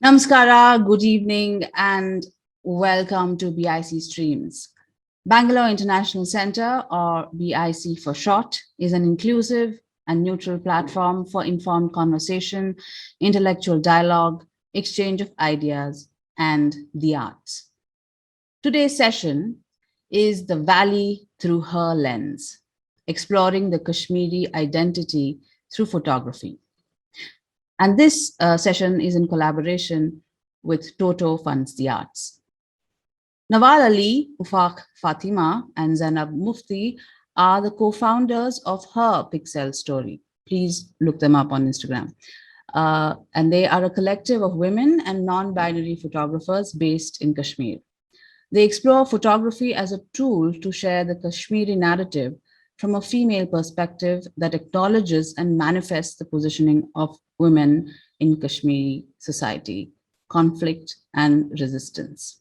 Namaskara, good evening, and welcome to BIC Streams. Bangalore International Center, or BIC for short, is an inclusive and neutral platform for informed conversation, intellectual dialogue, exchange of ideas, and the arts. Today's session is The Valley Through Her Lens, exploring the Kashmiri identity through photography. And this session is in collaboration with Toto Funds the Arts. Nawal Ali, Ufaq Fatima, and Zainab Mufti are the co-founders of Her Pixel Story. Please look them up on Instagram. And they are a collective of women and non-binary photographers based in Kashmir. They explore photography as a tool to share the Kashmiri narrative from a female perspective that acknowledges and manifests the positioning of women in Kashmiri society, conflict, and resistance.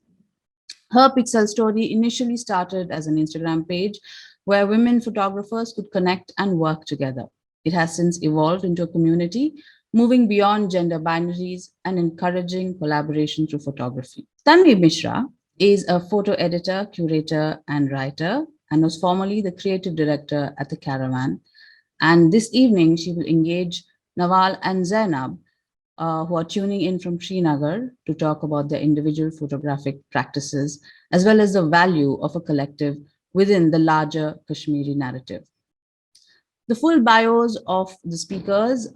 Her Pixel Story initially started as an Instagram page where women photographers could connect and work together. It has since evolved into a community, moving beyond gender binaries and encouraging collaboration through photography. Tanvi Mishra is a photo editor, curator, and writer, and was formerly the creative director at the Caravan. And this evening, she will engage Nawal and Zainab, who are tuning in from Srinagar to talk about their individual photographic practices, as well as the value of a collective within the larger Kashmiri narrative. The full bios of the speakers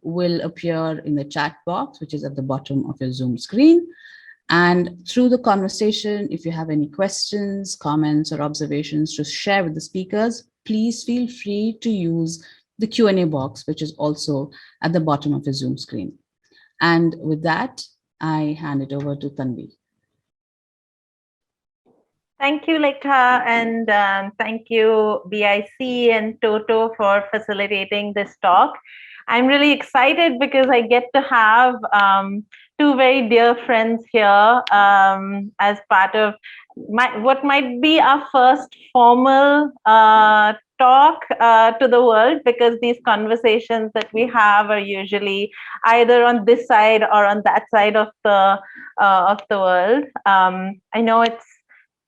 will appear in the chat box, which is at the bottom of your Zoom screen. And through the conversation, if you have any questions, comments, or observations to share with the speakers, please feel free to use the Q&A box, which is also at the bottom of your Zoom screen. And with that, I hand it over to Tanvi. Thank you, Lekha, and thank you, BIC and Toto, for facilitating this talk. I'm really excited because I get to have two very dear friends here as part of what might be our first formal talk to the world, because these conversations that we have are usually either on this side or on that side of the world. I know it's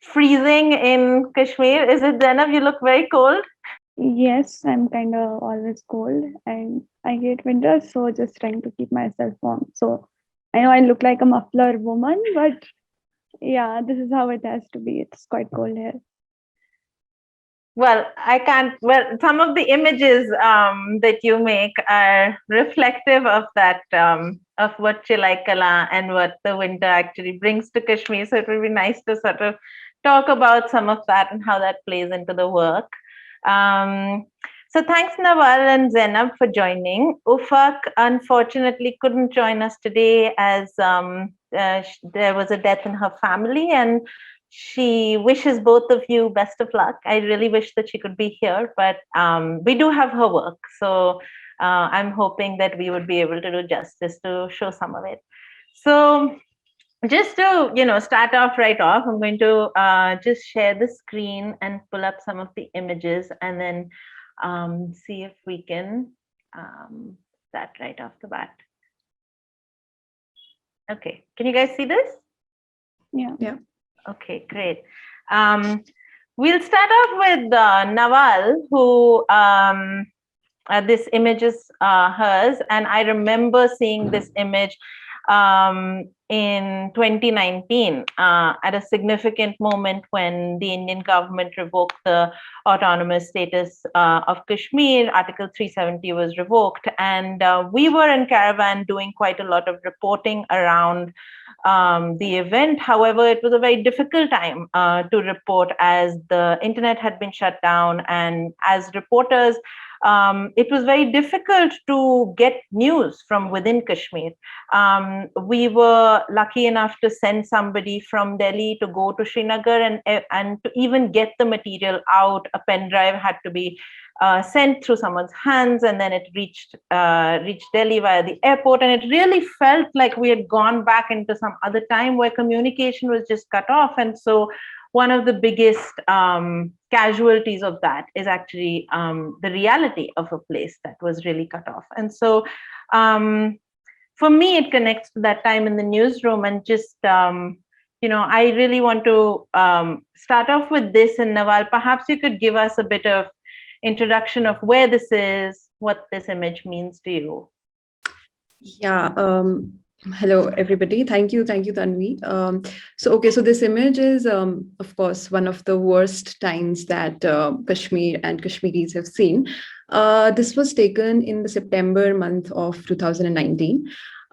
freezing in Kashmir. Is it, Zainab? You look very cold. Yes, I'm kind of always cold and I hate winter, so just trying to keep myself warm. So I know I look like a muffler woman, but yeah, this is how it has to be. It's quite cold here. Well, I can't. Well, some of the images that you make are reflective of that, of what Chilai Kala and what the winter actually brings to Kashmir. So it will be nice to sort of talk about some of that and how that plays into the work. So thanks, Nawal and Zainab, for joining. Ufaq unfortunately couldn't join us today as there was a death in her family, and she wishes both of you best of luck. I really wish that she could be here, but we do have her work. So I'm hoping that we would be able to do justice to show some of it. So just to start off right off, I'm going to just share the screen and pull up some of the images, and then see if we can start right off the bat. Okay, can you guys see this? Yeah. Okay, great. We'll start off with Nawal, who this image is hers, and I remember seeing this image in 2019 at a significant moment when the Indian government revoked the autonomous status of Kashmir. Article 370 was revoked, and we were in Caravan doing quite a lot of reporting around the event. However, it was a very difficult time to report as the internet had been shut down, and as reporters, it was very difficult to get news from within Kashmir. We were lucky enough to send somebody from Delhi to go to Srinagar, and to even get the material out, a pen drive had to be sent through someone's hands, and then it reached Delhi via the airport. And it really felt like we had gone back into some other time where communication was just cut off. And so one of the biggest casualties of that is actually the reality of a place that was really cut off. And so for me, it connects to that time in the newsroom. And just, I really want to start off with this. And Nawal, perhaps you could give us a bit of introduction of where this is, what this image means to you. Yeah. Hello, everybody. Thank you, Tanvi. So this image is, of course, one of the worst times that Kashmir and Kashmiris have seen. This was taken in the September month of 2019.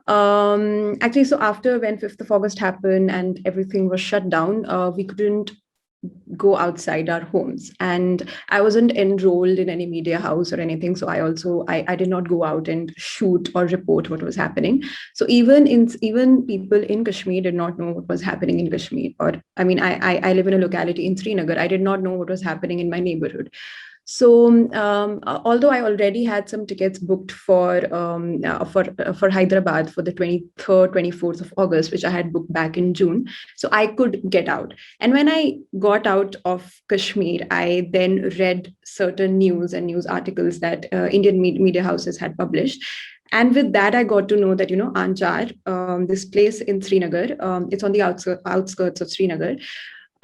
Actually, so after when 5th of August happened and everything was shut down, we couldn't go outside our homes, and I wasn't enrolled in any media house or anything, so I did not go out and shoot or report what was happening. So even people in Kashmir did not know what was happening in Kashmir. Or I mean, I live in a locality in Srinagar. I did not know what was happening in my neighborhood. So although I already had some tickets booked for Hyderabad for the 23rd, 24th of August, which I had booked back in June, so I could get out. And when I got out of Kashmir, I then read certain news and news articles that Indian media houses had published. And with that, I got to know that, Anjar, this place in Srinagar, it's on the outskirts of Srinagar.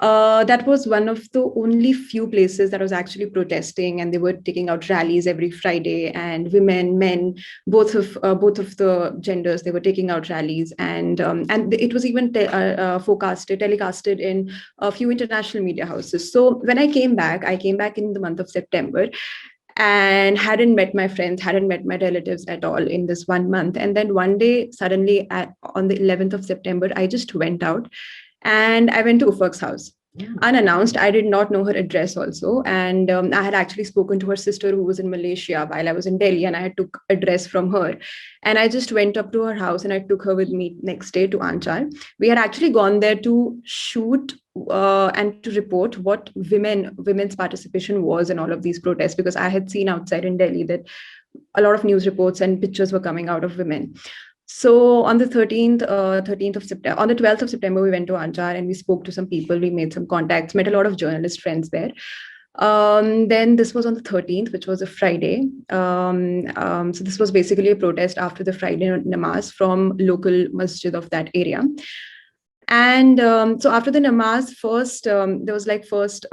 That was one of the only few places that was actually protesting, and they were taking out rallies every Friday. And women, men, both of the genders, they were taking out rallies, and it was even telecasted in a few international media houses. So when I came back in the month of September, and hadn't met my friends, hadn't met my relatives at all in this 1 month. And then one day, suddenly, on the 11th of September, I just went out. And I went to Ufaq's house, unannounced. I did not know her address also. And I had actually spoken to her sister who was in Malaysia while I was in Delhi, and I had took address from her. And I just went up to her house and I took her with me next day to Anchal. We had actually gone there to shoot and to report what women's participation was in all of these protests, because I had seen outside in Delhi that a lot of news reports and pictures were coming out of women. So on the 13th of September, on the 12th of September, we went to Anjar and we spoke to some people. We made some contacts, met a lot of journalist friends there. Then this was on the 13th, which was a Friday. So this was basically a protest after the Friday namaz from local masjid of that area. And so after the namaz, first there was first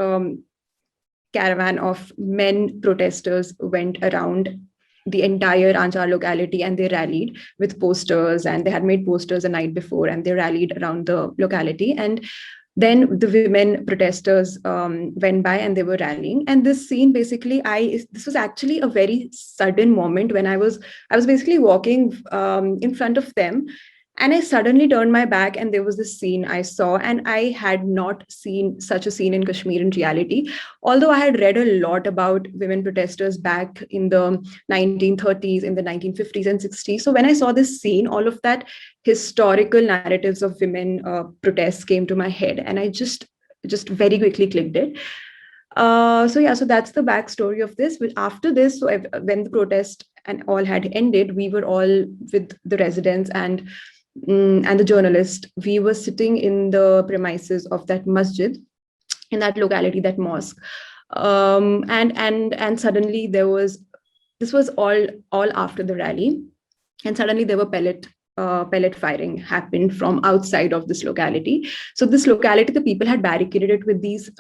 caravan of men protesters went around the entire Anchar locality, and they rallied with posters, and they had made posters the night before, and they rallied around the locality. And then the women protesters went by and they were rallying. And this scene, basically, this was actually a very sudden moment when I was basically walking in front of them. And I suddenly turned my back, and there was this scene I saw, and I had not seen such a scene in Kashmir in reality. Although I had read a lot about women protesters back in the 1930s, in the 1950s and 60s. So when I saw this scene, all of that historical narratives of women protests came to my head, and I just very quickly clicked it. So that's the backstory of this. After this, so when the protest and all had ended, we were all with the residents and the journalist. We were sitting in the premises of that masjid, in that locality, that mosque, and suddenly this was all after the rally, and suddenly there were pellet firing happened from outside of this locality. So this locality, the people had barricaded it with these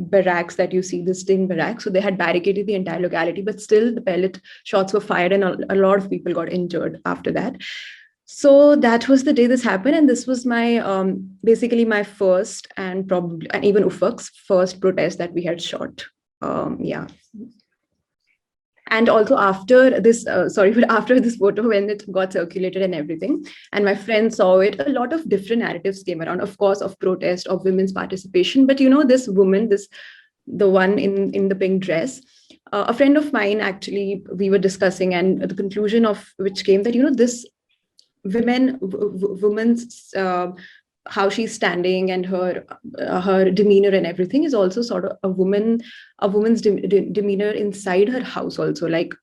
barracks that you see, this tin barracks. So they had barricaded the entire locality, but still the pellet shots were fired, and a lot of people got injured after that. So that was the day this happened, and this was my basically my first, and probably, and even Ufaq's first protest that we had shot. Yeah. And also after this, after this photo, when it got circulated and everything, and my friends saw it, a lot of different narratives came around, of course, of protest, of women's participation. But this woman, the one in the pink dress, a friend of mine, actually, we were discussing, and the conclusion of which came that, this woman's how she's standing and her demeanor and everything is also sort of a woman's demeanor inside her house also, like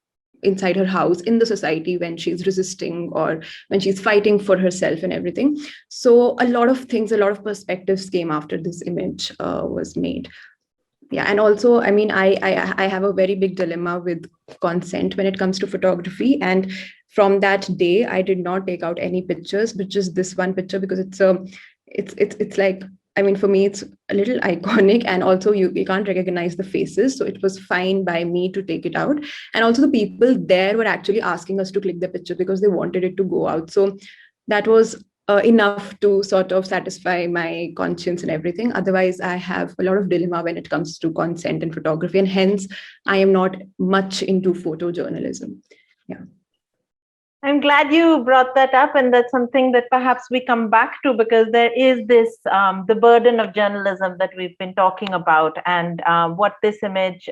inside her house, in the society, when she's resisting or when she's fighting for herself and everything. So a lot of perspectives came after this image was made. Yeah, and also, I mean, I have a very big dilemma with consent when it comes to photography. And from that day, I did not take out any pictures, but just this one picture because it's like, I mean, for me, it's a little iconic, and also you can't recognize the faces, so it was fine by me to take it out. And also, the people there were actually asking us to click the picture because they wanted it to go out. So that was enough to sort of satisfy my conscience and everything. Otherwise, I have a lot of dilemma when it comes to consent and photography, and hence I am not much into photojournalism. Yeah. I'm glad you brought that up, and that's something that perhaps we come back to, because there is this the burden of journalism that we've been talking about, and what this image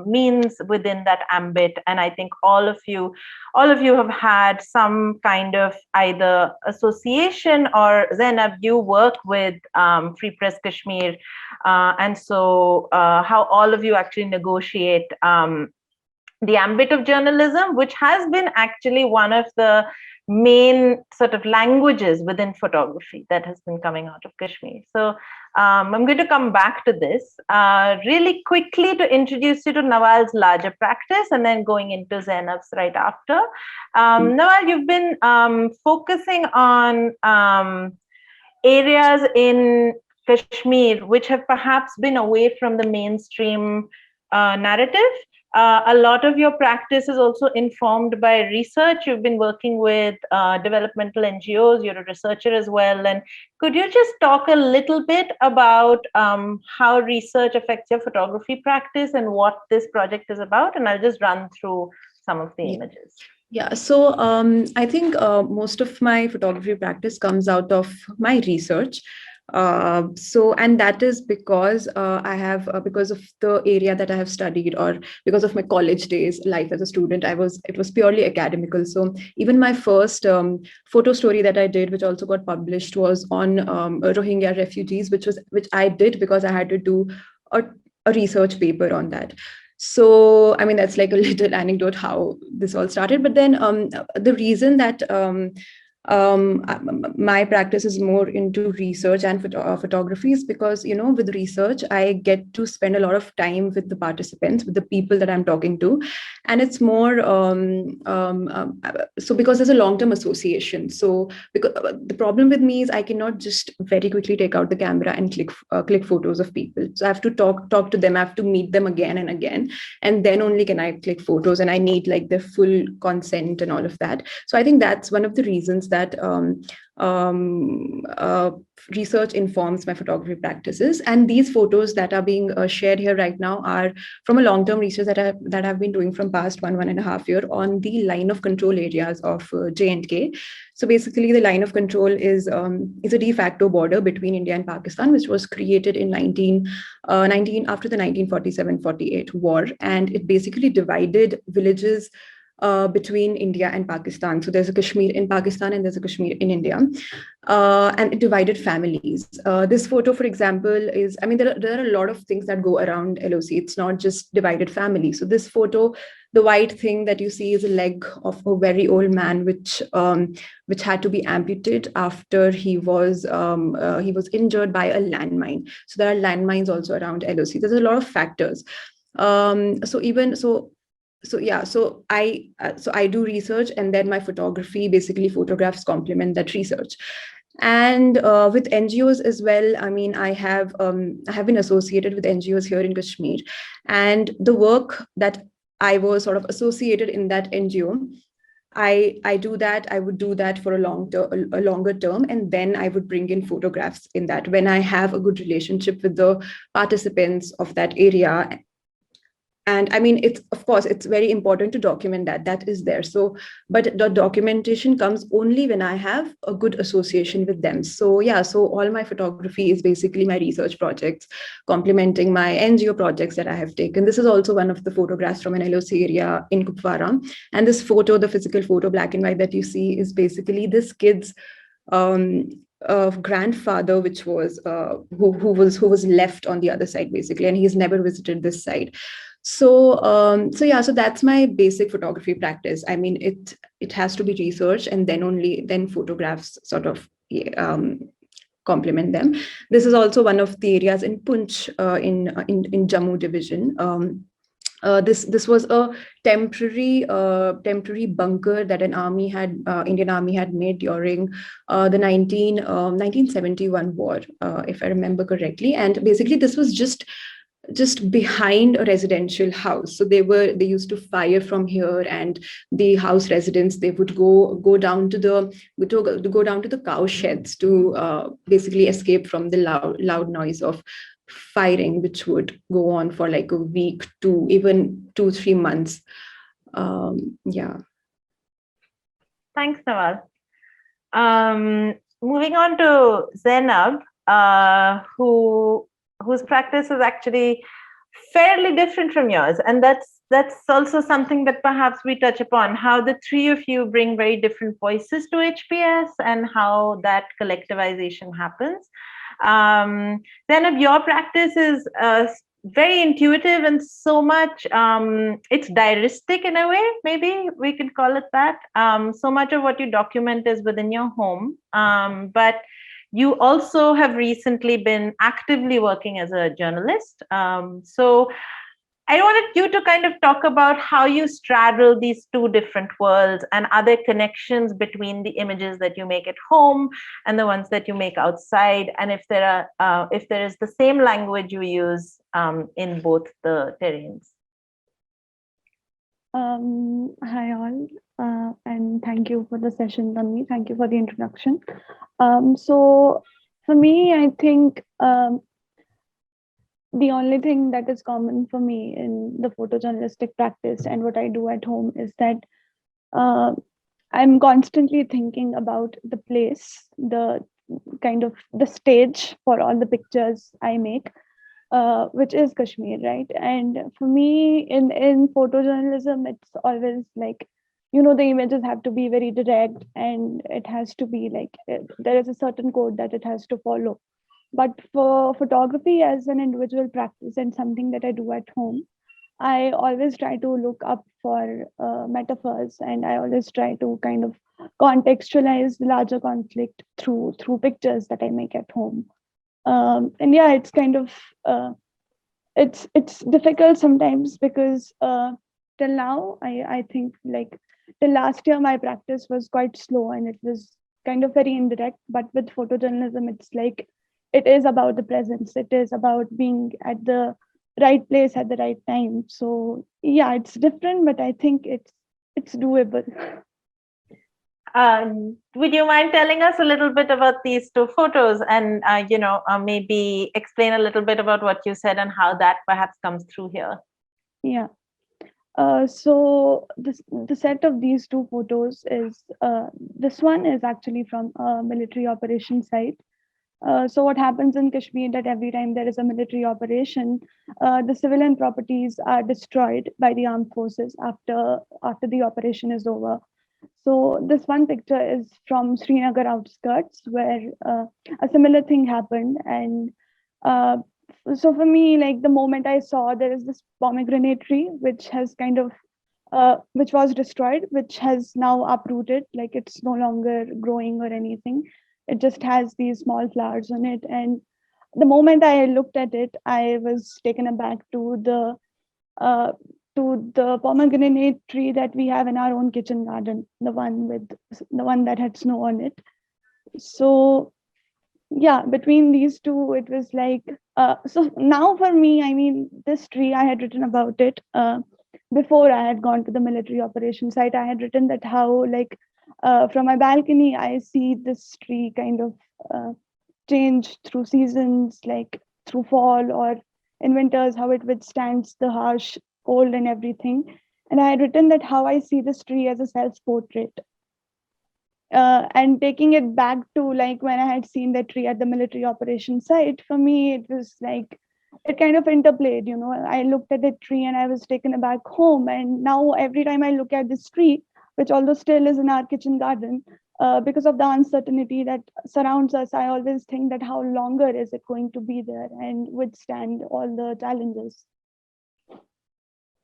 means within that ambit. And I think all of you have had some kind of either association, or Zainab, you work with Free Press Kashmir, and so how all of you actually negotiate the ambit of journalism, which has been actually one of the main sort of languages within photography that has been coming out of Kashmir. So I'm going to come back to this really quickly to introduce you to Nawal's larger practice, and then going into Zainab's right after. Nawal, you've been focusing on areas in Kashmir which have perhaps been away from the mainstream narrative. A lot of your practice is also informed by research. You've been working with developmental NGOs. You're a researcher as well. And could you just talk a little bit about how research affects your photography practice and what this project is about? And I'll just run through some of the images. Yeah, so I think most of my photography practice comes out of my research. And that is because because of the area that I have studied, or because of my college days life as a student, it was purely academical. So even my first photo story that I did, which also got published, was on Rohingya refugees, which I did because I had to do a research paper on that. So, I mean, that's like a little anecdote how this all started. But then the reason that my practice is more into research and photography is because, with research, I get to spend a lot of time with the participants, with the people that I'm talking to. And it's more, so because there's a long-term association. So because the problem with me is I cannot just very quickly take out the camera and click photos of people. So I have to talk to them, I have to meet them again and again, and then only can I click photos, and I need like their full consent and all of that. So I think that's one of the reasons that research informs my photography practices. And these photos that are being shared here right now are from a long-term research that I've been doing from past one and a half year on the line of control areas of J&K. So basically, the line of control is a de facto border between India and Pakistan, which was created in 19 after the 1947-48 war, and it basically divided villages between India and Pakistan. So there's a Kashmir in Pakistan and there's a Kashmir in India. And it divided families. This photo, for example, is, I mean, there are a lot of things that go around LOC. It's not just divided family. So this photo, the white thing that you see is a leg of a very old man, which had to be amputated after he was injured by a landmine. So there are landmines also around LOC. There's a lot of factors. So I do research, and then my photography, basically photographs complement that research. And with NGOs as well, I mean, I have been associated with NGOs here in Kashmir, and the work that I was sort of associated in that NGO, I would do that for a longer term, and then I would bring in photographs in that when I have a good relationship with the participants of that area. And I mean, it's very important to document that is there. So, but the documentation comes only when I have a good association with them. So yeah, so all my photography is basically my research projects, complementing my NGO projects that I have taken. This is also one of the photographs from an LOC area in Kupwara. And this photo, the physical photo, black and white, that you see is basically this kid's grandfather, which was who was left on the other side, basically, and he's never visited this side. So so that's my basic photography practice. I mean, it has to be research, and then photographs sort of complement them. This is also one of the areas in Punch in Jammu division. This was a temporary bunker that an Indian army had made during the 1971 war, if I remember correctly. And basically, this was just behind a residential house. So they used to fire from here, and the house residents, they would go down to the cow sheds to basically escape from the loud noise of firing, which would go on for like a week to even 2-3 months. Yeah. Thanks, Nawal. Moving on to Zainab, whose practice is actually fairly different from yours, and that's also something that perhaps we touch upon, how the three of you bring very different voices to HPS and how that collectivization happens. Zainab, your practice is very intuitive and so much, it's diaristic in a way, maybe we could call it that. So much of what you document is within your home, but you also have recently been actively working as a journalist. So I wanted you to kind of talk about how you straddle these two different worlds and other connections between the images that you make at home and the ones that you make outside, and if there is the same language you use in both the terrains. Hi all, and thank you for the session, Tanvi. Thank you for the introduction. So for me, I think the only thing that is common for me in the photojournalistic practice and what I do at home is that I'm constantly thinking about the place, the kind of the stage for all the pictures I make, which is Kashmir, right? And for me, in photojournalism, it's always like, you know, the images have to be very direct, and it has to be like there is a certain code that it has to follow. But for photography as an individual practice and something that I do at home, I always try to look up for metaphors, and I always try to kind of contextualize the larger conflict through pictures that I make at home. And yeah, it's kind of it's difficult sometimes because till now I think like till last year my practice was quite slow and it was kind of very indirect. But with photojournalism, it's like it is about the presence. It is about being at the right place at the right time. So yeah, it's different, but I think it's doable. Would you mind telling us a little bit about these two photos and maybe explain a little bit about what you said and how that perhaps comes through here? Yeah. So the set of these two photos is this one is actually from a military operation site. So what happens in Kashmir that every time there is a military operation, the civilian properties are destroyed by the armed forces after the operation is over. So this one picture is from Srinagar outskirts where a similar thing happened. And so for me, like the moment I saw there is this pomegranate tree, which has kind of, which was destroyed, which has now uprooted, like it's no longer growing or anything. It just has these small flowers on it. And the moment I looked at it, I was taken aback to the pomegranate tree that we have in our own kitchen garden, the one that had snow on it. So yeah, between these two, it was like, so now for me, I mean, this tree, I had written about it before I had gone to the military operation site. I had written that how like from my balcony, I see this tree kind of change through seasons, like through fall or in winters, how it withstands the harsh cold and everything. And I had written that how I see this tree as a self-portrait. And taking it back to like when I had seen the tree at the military operation site, for me, it was like, it kind of interplayed, you know. I looked at the tree and I was taken aback home. And now every time I look at this tree, which although still is in our kitchen garden, because of the uncertainty that surrounds us, I always think that how longer is it going to be there and withstand all the challenges.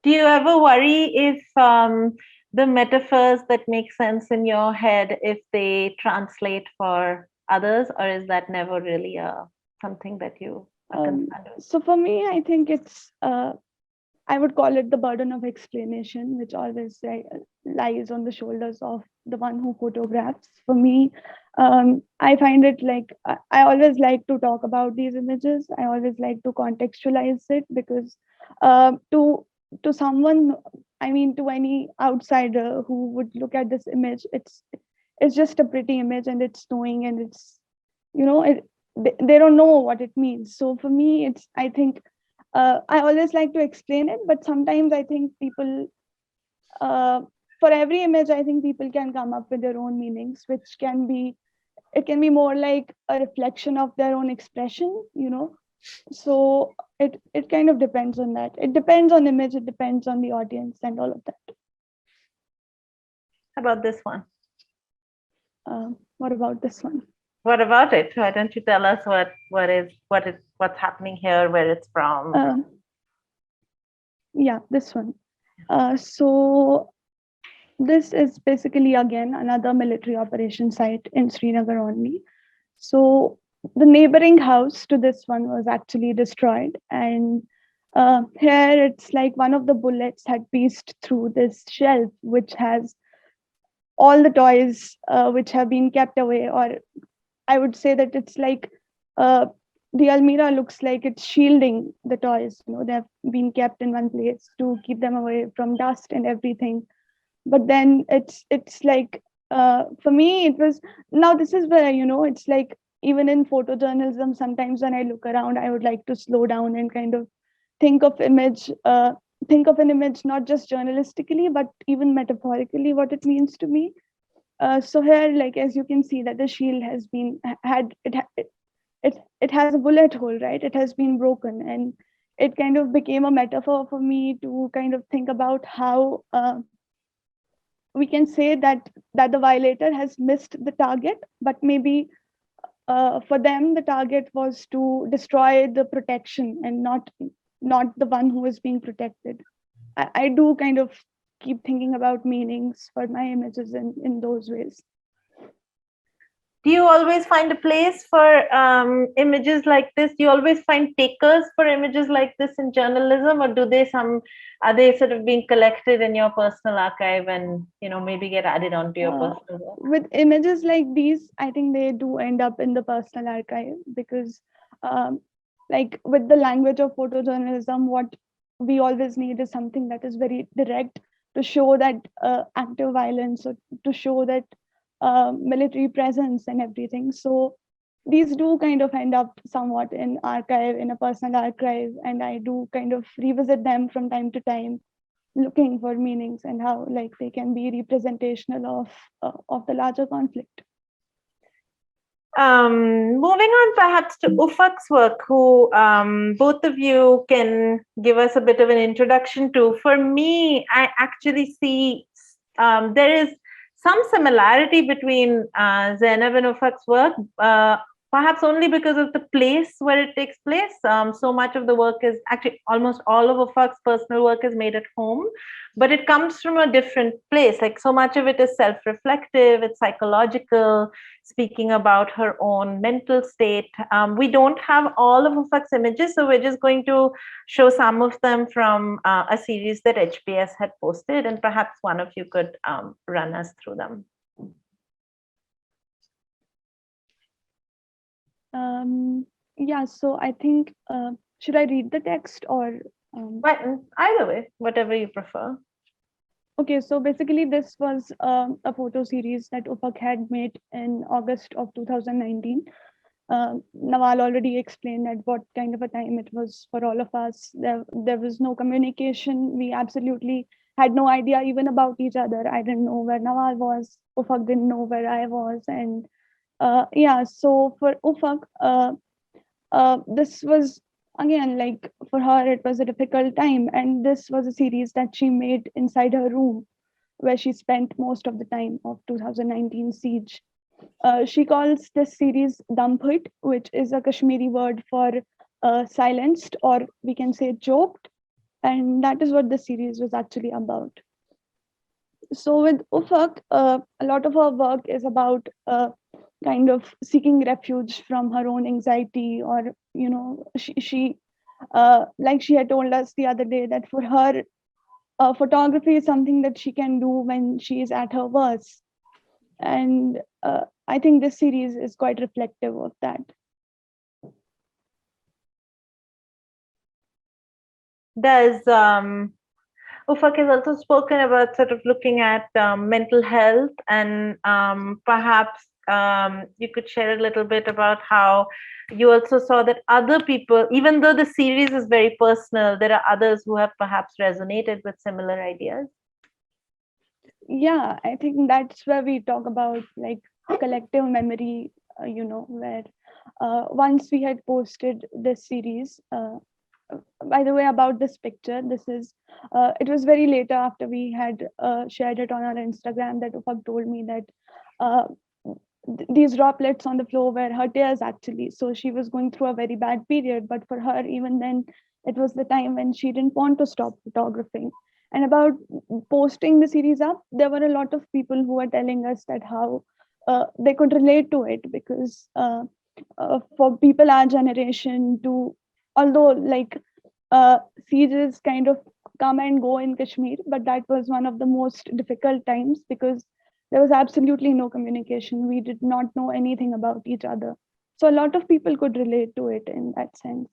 Do you ever worry if the metaphors that make sense in your head, if they translate for others, or is that never really something that you are concerned with? So for me, I think it's I would call it the burden of explanation, which always lies on the shoulders of the one who photographs. For me, I find it like I always like to talk about these images. I always like to contextualize it because to someone, I mean, to any outsider who would look at this image, it's just a pretty image and it's snowing and it's, they don't know what it means. So for me, I think I always like to explain it, but sometimes I think people, for every image, I think people can come up with their own meanings, which can be, it can be more like a reflection of their own expression, So it kind of depends on that. It depends on image, it depends on the audience and all of that. How about this one? What about this one? What about it? Why don't you tell us what's happening here, where it's from? Yeah, this one. So this is basically again another military operation site in Srinagar only. So the neighboring house to this one was actually destroyed, and here it's like one of the bullets had pierced through this shelf, which has all the toys which have been kept away, or I would say that it's like the Almirah looks like it's shielding the toys. They've been kept in one place to keep them away from dust and everything. But then it's like for me it was, now this is where it's like even in photojournalism, sometimes when I look around, I would like to slow down and kind of think of an image not just journalistically but even metaphorically, what it means to me. So here, like, as you can see that the shield has been it has a bullet hole, right? It has been broken, and it kind of became a metaphor for me to kind of think about how we can say that the violator has missed the target, but maybe for them the target was to destroy the protection and not the one who is being protected. I do kind of keep thinking about meanings for my images in those ways. Do you always find a place for images like this? Do you always find takers for images like this in journalism, or are they sort of being collected in your personal archive and maybe get added onto your personal work? With images like these, I think they do end up in the personal archive because like with the language of photojournalism, what we always need is something that is very direct to show that active violence, or to show that military presence and everything. So these do kind of end up somewhat in a personal archive, and I do kind of revisit them from time to time, looking for meanings and how like they can be representational of the larger conflict. Moving on perhaps to Ufaq's work, who both of you can give us a bit of an introduction to. For me, I actually see there is some similarity between Zainab and Ufaq's work, perhaps only because of the place where it takes place. So much of the work is actually, almost all of Ufaq's personal work is made at home, but it comes from a different place. Like, so much of it is self-reflective, it's psychological, speaking about her own mental state. We don't have all of Ufaq's images, so we're just going to show some of them from a series that HPS had posted, and perhaps one of you could run us through them. Yeah, so I think, should I read the text or? Either way, whatever you prefer. Okay, so basically this was a photo series that Ufaq had made in August of 2019. Nawal already explained that what kind of a time it was for all of us. There was no communication. We absolutely had no idea even about each other. I didn't know where Nawal was. Ufaq didn't know where I was. And yeah, so for Ufaq, this was, again, like for her, it was a difficult time. And this was a series that she made inside her room, where she spent most of the time of 2019 siege. She calls this series Damput, which is a Kashmiri word for silenced, or we can say choked. And that is what the series was actually about. So with Ufaq, a lot of her work is about kind of seeking refuge from her own anxiety, or she like she had told us the other day that for her, photography is something that she can do when she is at her worst. And I think this series is quite reflective of that. There's Ufaq has also spoken about sort of looking at mental health, and perhaps you could share a little bit about how you also saw that other people, even though the series is very personal, there are others who have perhaps resonated with similar ideas. Yeah, I think that's where we talk about like collective memory, where once we had posted this series, by the way, about this picture, it was very later after we had shared it on our Instagram that Ufaq told me that these droplets on the floor were her tears actually. So she was going through a very bad period, but for her, even then, it was the time when she didn't want to stop photographing. And about posting the series up, there were a lot of people who were telling us that how they could relate to it, because for people our generation to, although like sieges kind of come and go in Kashmir, but that was one of the most difficult times because there was absolutely no communication. We did not know anything about each other. So a lot of people could relate to it in that sense.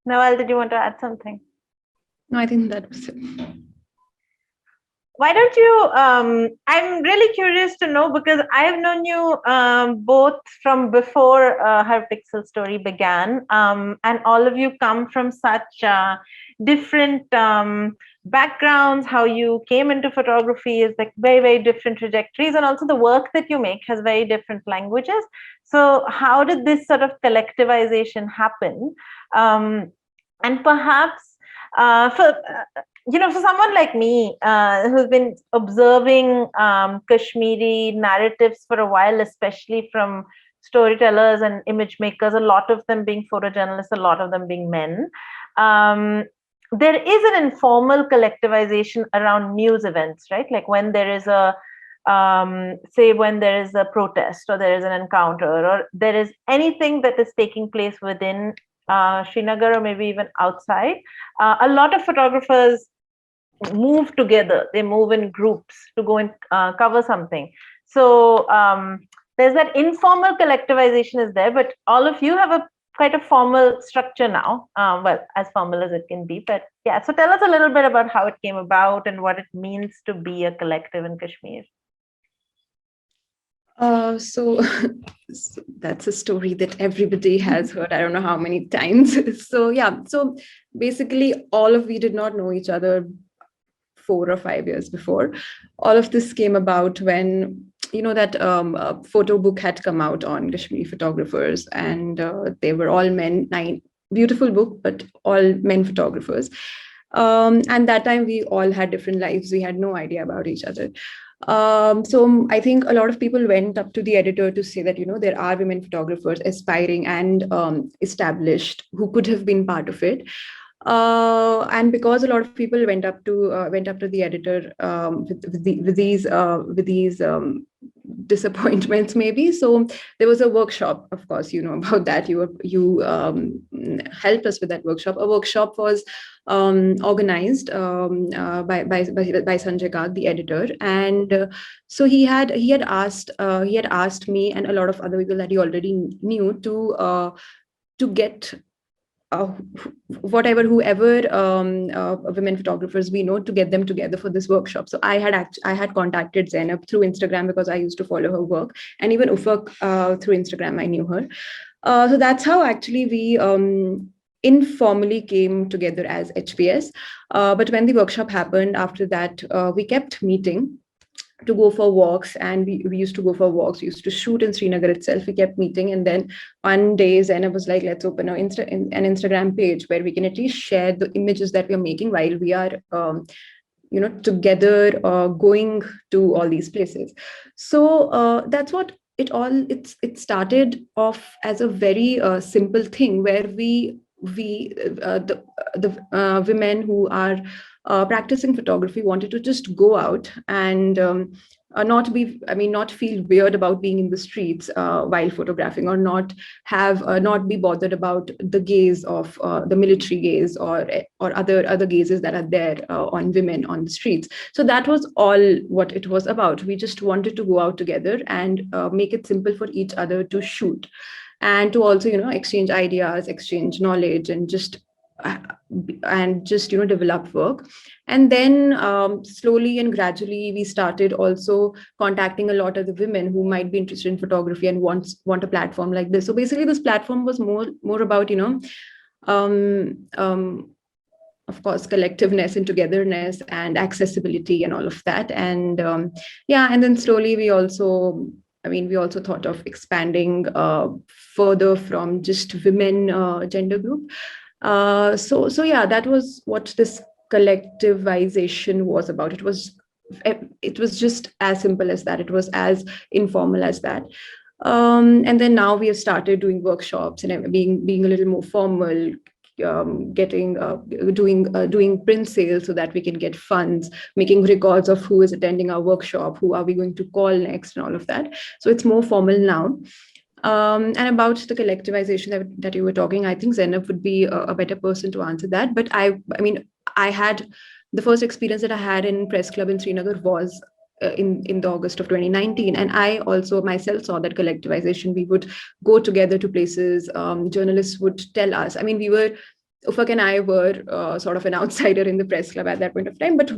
Nawal, did you want to add something? No, I think that was it. Why don't you, I'm really curious to know, because I've known you both from before Her Pixel Story began, and all of you come from such different backgrounds. How you came into photography is like very, very different trajectories, and also the work that you make has very different languages. So how did this sort of collectivization happen? And perhaps for someone like me who's been observing Kashmiri narratives for a while, especially from storytellers and image makers, a lot of them being photojournalists, a lot of them being men, there is an informal collectivization around news events, right? Like when there is a say when there is a protest or there is an encounter or there is anything that is taking place within Srinagar or maybe even outside, a lot of photographers move together. They move in groups to go and cover something. So there's that informal collectivization is there, but all of you have a quite a formal structure now. Well, as formal as it can be, but yeah. So tell us a little bit about how it came about and what it means to be a collective in Kashmir. So that's a story that everybody has heard. I don't know how many times. So yeah, so basically we did not know each other 4 or 5 years before. All of this came about when that a photo book had come out on Kashmiri photographers, and they were all men. Beautiful book, but all men photographers. And that time we all had different lives. We had no idea about each other. So I think a lot of people went up to the editor to say that there are women photographers aspiring and established who could have been part of it. And because a lot of people went up to the editor with these disappointments, maybe. So there was a workshop. Of course, about that. You helped us with that workshop. A workshop was organized by Sanjay Kag, the editor, and so he had asked me and a lot of other people that he already knew to get whoever women photographers we know, to get them together for this workshop. So I had contacted Zainab through Instagram because I used to follow her work, and even Ufaq through Instagram I knew her. So that's how actually we informally came together as HPS. But when the workshop happened, after that we kept meeting to go for walks, and we used to go for walks. We used to shoot in Srinagar itself. We kept meeting, and then one day Zainab was like, let's open an Instagram page where we can at least share the images that we are making while we are together going to all these places. So that's what it started off as, a very simple thing where the women who are practicing photography wanted to just go out and not feel weird about being in the streets while photographing, or not be bothered about the gaze of the military gaze, or other gazes that are there on women on the streets. So that was all what it was about. We just wanted to go out together and make it simple for each other to shoot, and to also exchange ideas, exchange knowledge, uh, and just develop work. And then slowly and gradually we started also contacting a lot of the women who might be interested in photography and want a platform like this. So basically this platform was more about um, um, of course collectiveness and togetherness and accessibility and all of that. And yeah, and then slowly we also thought of expanding further from just women gender group. So yeah, that was what this collectivization was about. It was just as simple as that. It was as informal as that. And then now we have started doing workshops and being a little more formal, getting doing print sales so that we can get funds, making records of who is attending our workshop, who are we going to call next, and all of that. So it's more formal now. And about the collectivization that you were talking, I think Zainab would be a better person to answer that. But I had the first experience that I had in press club in Srinagar was in the August of 2019, and I also myself saw that collectivization. We would go together to places. Journalists would tell us. Ufaq and I were sort of an outsider in the press club at that point of time, but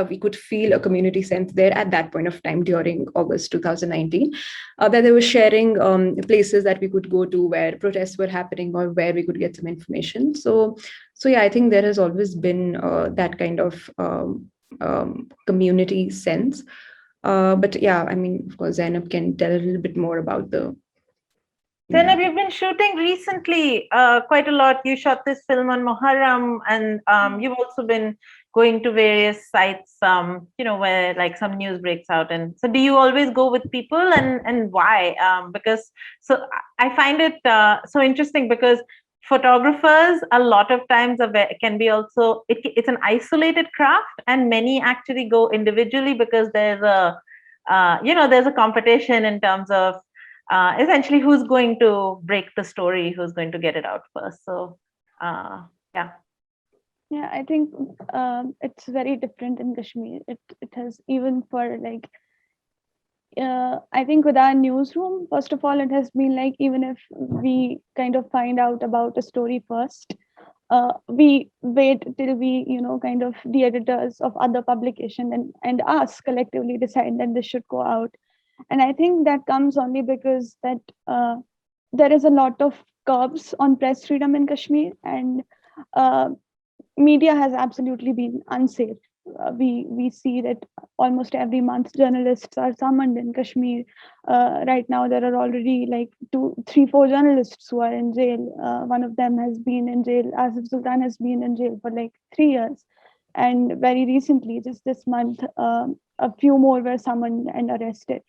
we could feel a community sense there at that point of time during August 2019, that they were sharing places that we could go to where protests were happening or where we could get some information. So yeah, I think there has always been that kind of community sense. But yeah, of course, Zainab can tell a little bit more about the. Zainab, you've been shooting recently quite a lot. You shot this film on Muharram, and you've also been going to various sites, where like some news breaks out. And so, do you always go with people, and why? Because so I find it so interesting, because photographers a lot of times can be also it's an isolated craft, and many actually go individually because there's a competition in terms of essentially who's going to break the story, who's going to get it out first. So yeah. Yeah, I think it's very different in Kashmir. It has, even for like I think with our newsroom, first of all, it has been like, even if we kind of find out about a story first, we wait till we, kind of the editors of other publication and us collectively decide that this should go out. And I think that comes only because that there is a lot of curbs on press freedom in Kashmir, and media has absolutely been unsafe. We see that almost every month journalists are summoned in Kashmir. Right now there are already like 2, 3, 4 journalists who are in jail. One of them has been in jail. Asif Sultan has been in jail for like 3 years. And very recently, just this month, a few more were summoned and arrested.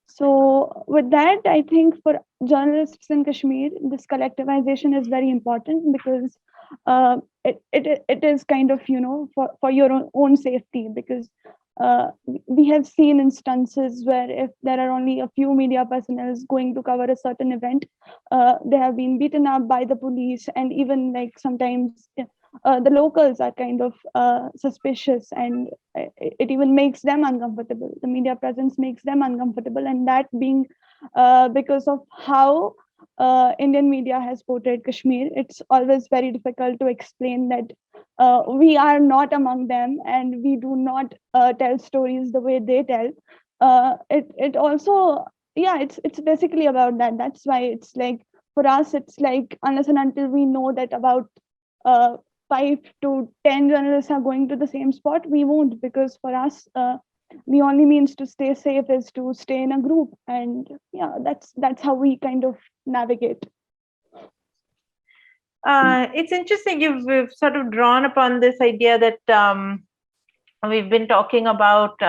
So with that, I think for journalists in Kashmir, this collectivization is very important, because it is kind of, for your own safety, because we have seen instances where if there are only a few media personnel going to cover a certain event, they have been beaten up by the police, and even like sometimes the locals are kind of suspicious, and it even makes them uncomfortable. The media presence makes them uncomfortable, and that being because of how Indian media has portrayed Kashmir, it's always very difficult to explain that we are not among them, and we do not tell stories the way they tell. It also, yeah, it's basically about that. That's why it's like, for us, it's like, unless and until we know that about 5 to 10 journalists are going to the same spot, we won't, because for us, the only means to stay safe is to stay in a group. And yeah, that's how we kind of navigate. It's interesting. We've sort of drawn upon this idea that we've been talking about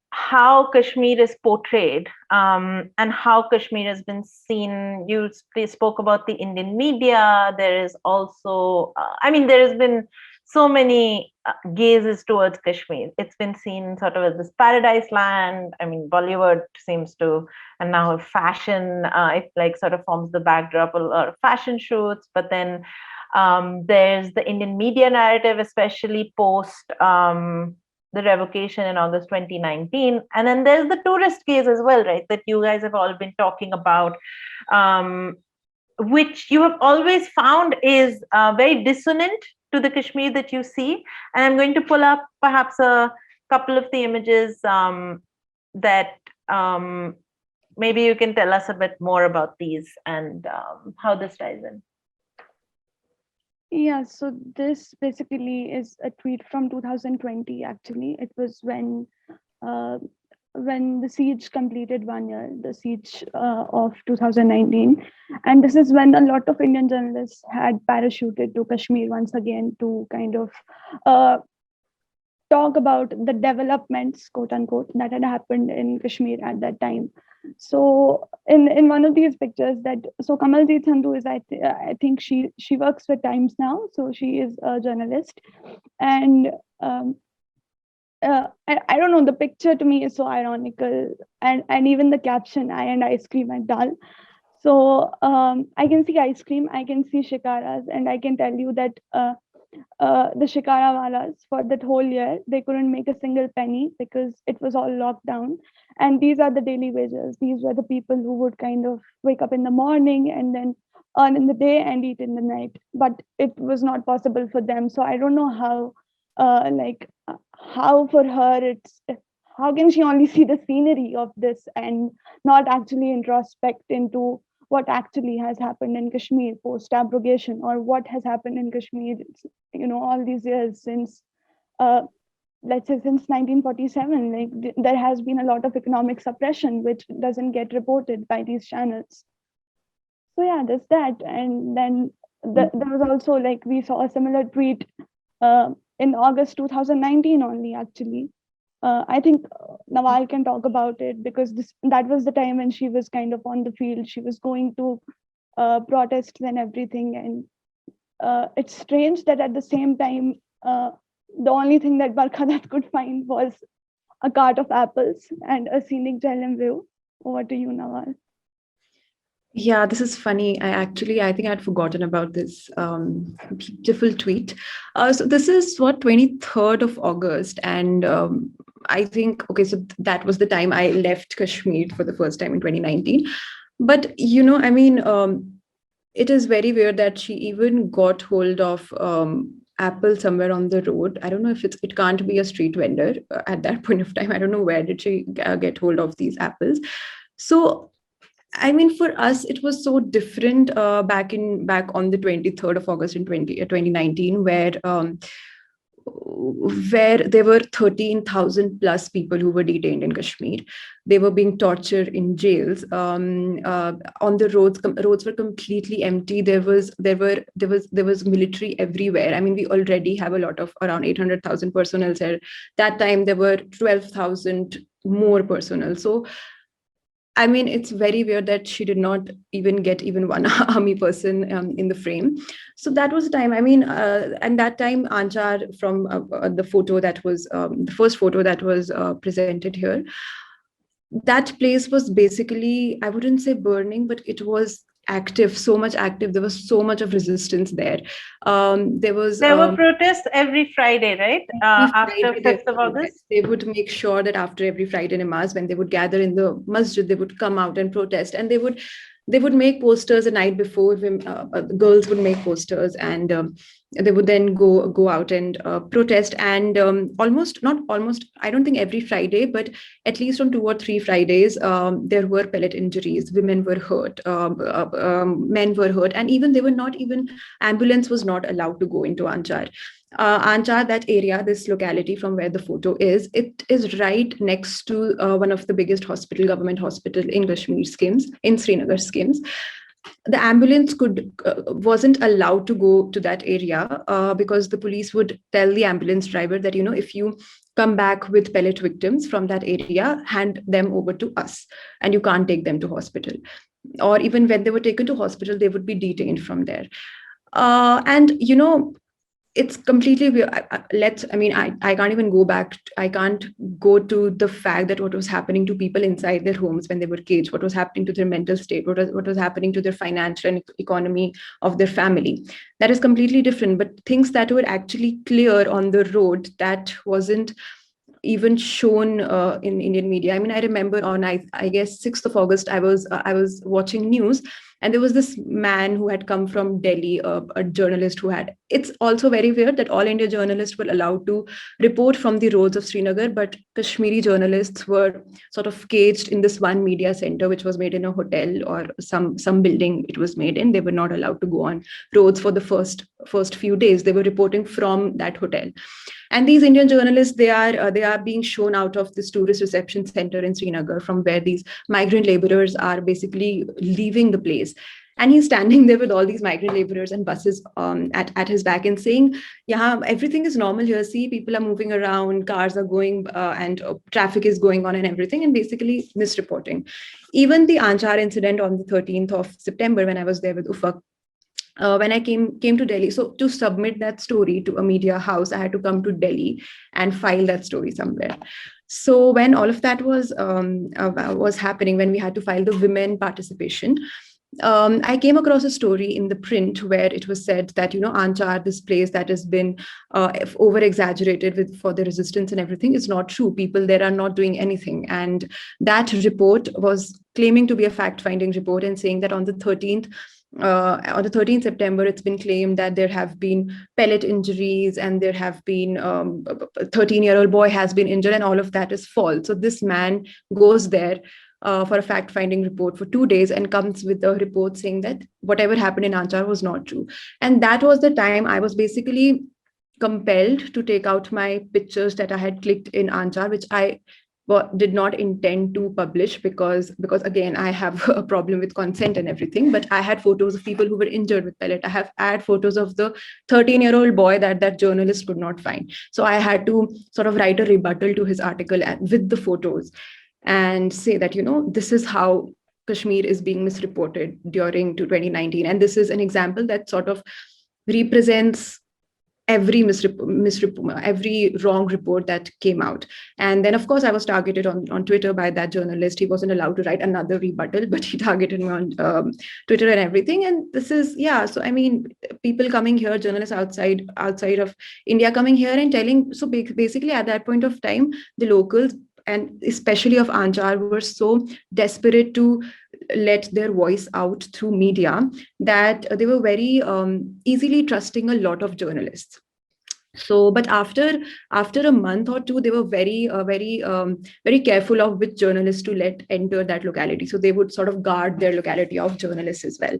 how Kashmir is portrayed, and how Kashmir has been seen. You spoke about the Indian media. There is also, there has been so many gazes towards Kashmir. It's been seen sort of as this paradise land. I mean, Bollywood seems to, and now fashion, it like sort of forms the backdrop of a lot of fashion shoots. But then there's the Indian media narrative, especially post the revocation in August 2019. And then there's the tourist gaze as well, right? That you guys have all been talking about. Which you have always found is very dissonant to the Kashmir that you see. And I'm going to pull up perhaps a couple of the images that maybe you can tell us a bit more about these and how this ties in. Yeah, so this basically is a tweet from 2020, actually. It was when the siege completed 1 year, the siege of 2019. And this is when a lot of Indian journalists had parachuted to Kashmir once again to kind of talk about the developments, quote unquote, that had happened in Kashmir at that time. So in one of these pictures so Kamaljeet Sandhu is, I think she works for Times Now. So she is a journalist. And I don't know, the picture to me is so ironical, and even the caption, "I and ice cream at Dal." So I can see ice cream, I can see shikaras, and I can tell you that the shikara walas for that whole year, they couldn't make a single penny because it was all locked down. And these are the daily wages. These were the people who would kind of wake up in the morning and then earn in the day and eat in the night. But it was not possible for them. So I don't know how, how for her how can she only see the scenery of this and not actually introspect into what actually has happened in Kashmir post abrogation, or what has happened in Kashmir, all these years since, let's say since 1947. Like there has been a lot of economic suppression, which doesn't get reported by these channels. So yeah, there's that. And then there was also, like, we saw a similar tweet in August 2019 only, actually. I think Nawal can talk about it, because that was the time when she was kind of on the field. She was going to protests and everything. And it's strange that at the same time, the only thing that Barkhadat could find was a cart of apples and a scenic Jhelum view. Over to you, Nawal. Yeah, this is funny. I think I had forgotten about this beautiful tweet. So this is 23rd of August. And I think, okay, so that was the time I left Kashmir for the first time in 2019. But, it is very weird that she even got hold of apple somewhere on the road. I don't know if it can't be a street vendor at that point of time. I don't know where did she get hold of these apples. So I mean, for us, it was so different back on the 23rd of August in 2019, where there were 13,000 plus people who were detained in Kashmir. They were being tortured in jails. On the roads were completely empty. There was military everywhere. I mean, we already have a lot of around 800,000 personnel there. That time there were 12,000 more personnel. So I mean, it's very weird that she did not even get even one army person in the frame. So that was the time. I mean, and that time, Anchar, from the photo that was the first photo that was presented here, that place was basically, I wouldn't say burning, but it was active, so much active. There was so much of resistance there. There were protests every Friday, right? After 5th of August. They would make sure that after every Friday namaz, when they would gather in the masjid, they would come out and protest, and they would make posters the night before. Girls would make posters, and they would then go out and protest. And I don't think every Friday, but at least on 2 or 3 Fridays, there were pellet injuries. Women were hurt, men were hurt, and even ambulance was not allowed to go into Anchar. Anchar, that area, this locality from where the photo is, it is right next to one of the biggest government hospital in Kashmir schemes, in Srinagar schemes. The ambulance wasn't allowed to go to that area because the police would tell the ambulance driver that, if you come back with pellet victims from that area, hand them over to us, and you can't take them to hospital. Or even when they were taken to hospital, they would be detained from there. And it's completely weird. I can't even go back. I can't go to the fact that what was happening to people inside their homes when they were caged, what was happening to their mental state, what was happening to their financial and economy of their family. That is completely different. But things that were actually clear on the road, that wasn't even shown in Indian media. I mean, I remember on I guess 6th of August, I was watching news, and there was this man who had come from Delhi, a journalist who had. It's also very weird that all India journalists were allowed to report from the roads of Srinagar, but Kashmiri journalists were sort of caged in this one media center, which was made in a hotel or some building. It was made in. They were not allowed to go on roads for the first few days. They were reporting from that hotel. And these Indian journalists, they are being shown out of this tourist reception center in Srinagar, from where these migrant laborers are basically leaving the place. And he's standing there with all these migrant laborers and buses at his back and saying, yeah, everything is normal here. See, people are moving around, cars are going and traffic is going on and everything, and basically misreporting. Even the Anchar incident on the 13th of September, when I was there with Ufaq, when I came to Delhi. So to submit that story to a media house, I had to come to Delhi and file that story somewhere. So when all of that was happening, when we had to file the women participation, I came across a story in the print where it was said that, Anchar, this place that has been over exaggerated for the resistance and everything, is not true. People there are not doing anything. And that report was claiming to be a fact-finding report and saying that on the 13th September, it's been claimed that there have been pellet injuries and there have been a 13-year-old boy has been injured, and all of that is false. So this man goes there for a fact-finding report for 2 days and comes with a report saying that whatever happened in Anchar was not true. And that was the time I was basically compelled to take out my pictures that I had clicked in Anchar, which I did not intend to publish because again, I have a problem with consent and everything. But I had photos of people who were injured with pellet. I had photos of the 13-year-old boy that journalist could not find. So I had to sort of write a rebuttal to his article with the photos and say that, this is how Kashmir is being misreported during 2019. And this is an example that sort of represents every every wrong report that came out. And then, of course, I was targeted on Twitter by that journalist. He wasn't allowed to write another rebuttal, but he targeted me on Twitter and everything. And this is, so I mean, people coming here, journalists outside of India coming here and telling. So basically, at that point of time, the locals, and especially of Anchar, were so desperate to let their voice out through media that they were very easily trusting a lot of journalists. So, but after a month or two, they were very careful of which journalists to let enter that locality. So they would sort of guard their locality of journalists as well.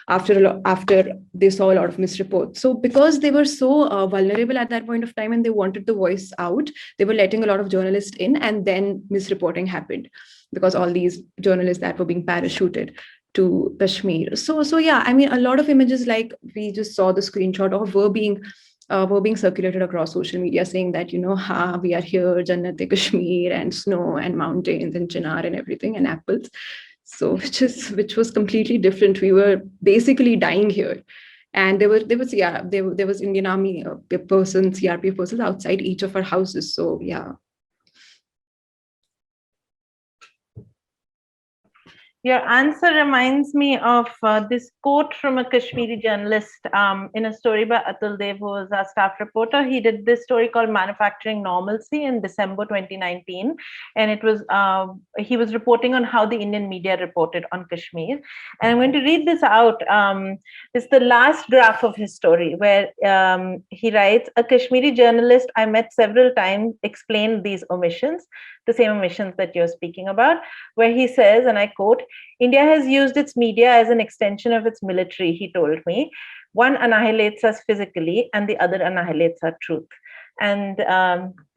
After they saw a lot of misreports. So because they were so vulnerable at that point of time and they wanted the voice out, they were letting a lot of journalists in, and then misreporting happened because all these journalists that were being parachuted to Kashmir. So yeah, I mean, a lot of images like we just saw the screenshot of were being circulated across social media saying that, we are here, Jannat-e-Kashmir, and snow and mountains and chinar and everything and apples. So which was completely different. We were basically dying here. And there was Indian Army persons, CRPF persons outside each of our houses. So yeah. Your answer reminds me of this quote from a Kashmiri journalist in a story by Atul Dev, who was our staff reporter. He did this story called Manufacturing Normalcy in December 2019. And it was he was reporting on how the Indian media reported on Kashmir. And I'm going to read this out. It's the last graph of his story, where he writes, a Kashmiri journalist I met several times explained these omissions, the same omissions that you're speaking about, where he says, and I quote, India has used its media as an extension of its military, he told me. One annihilates us physically and the other annihilates our truth. And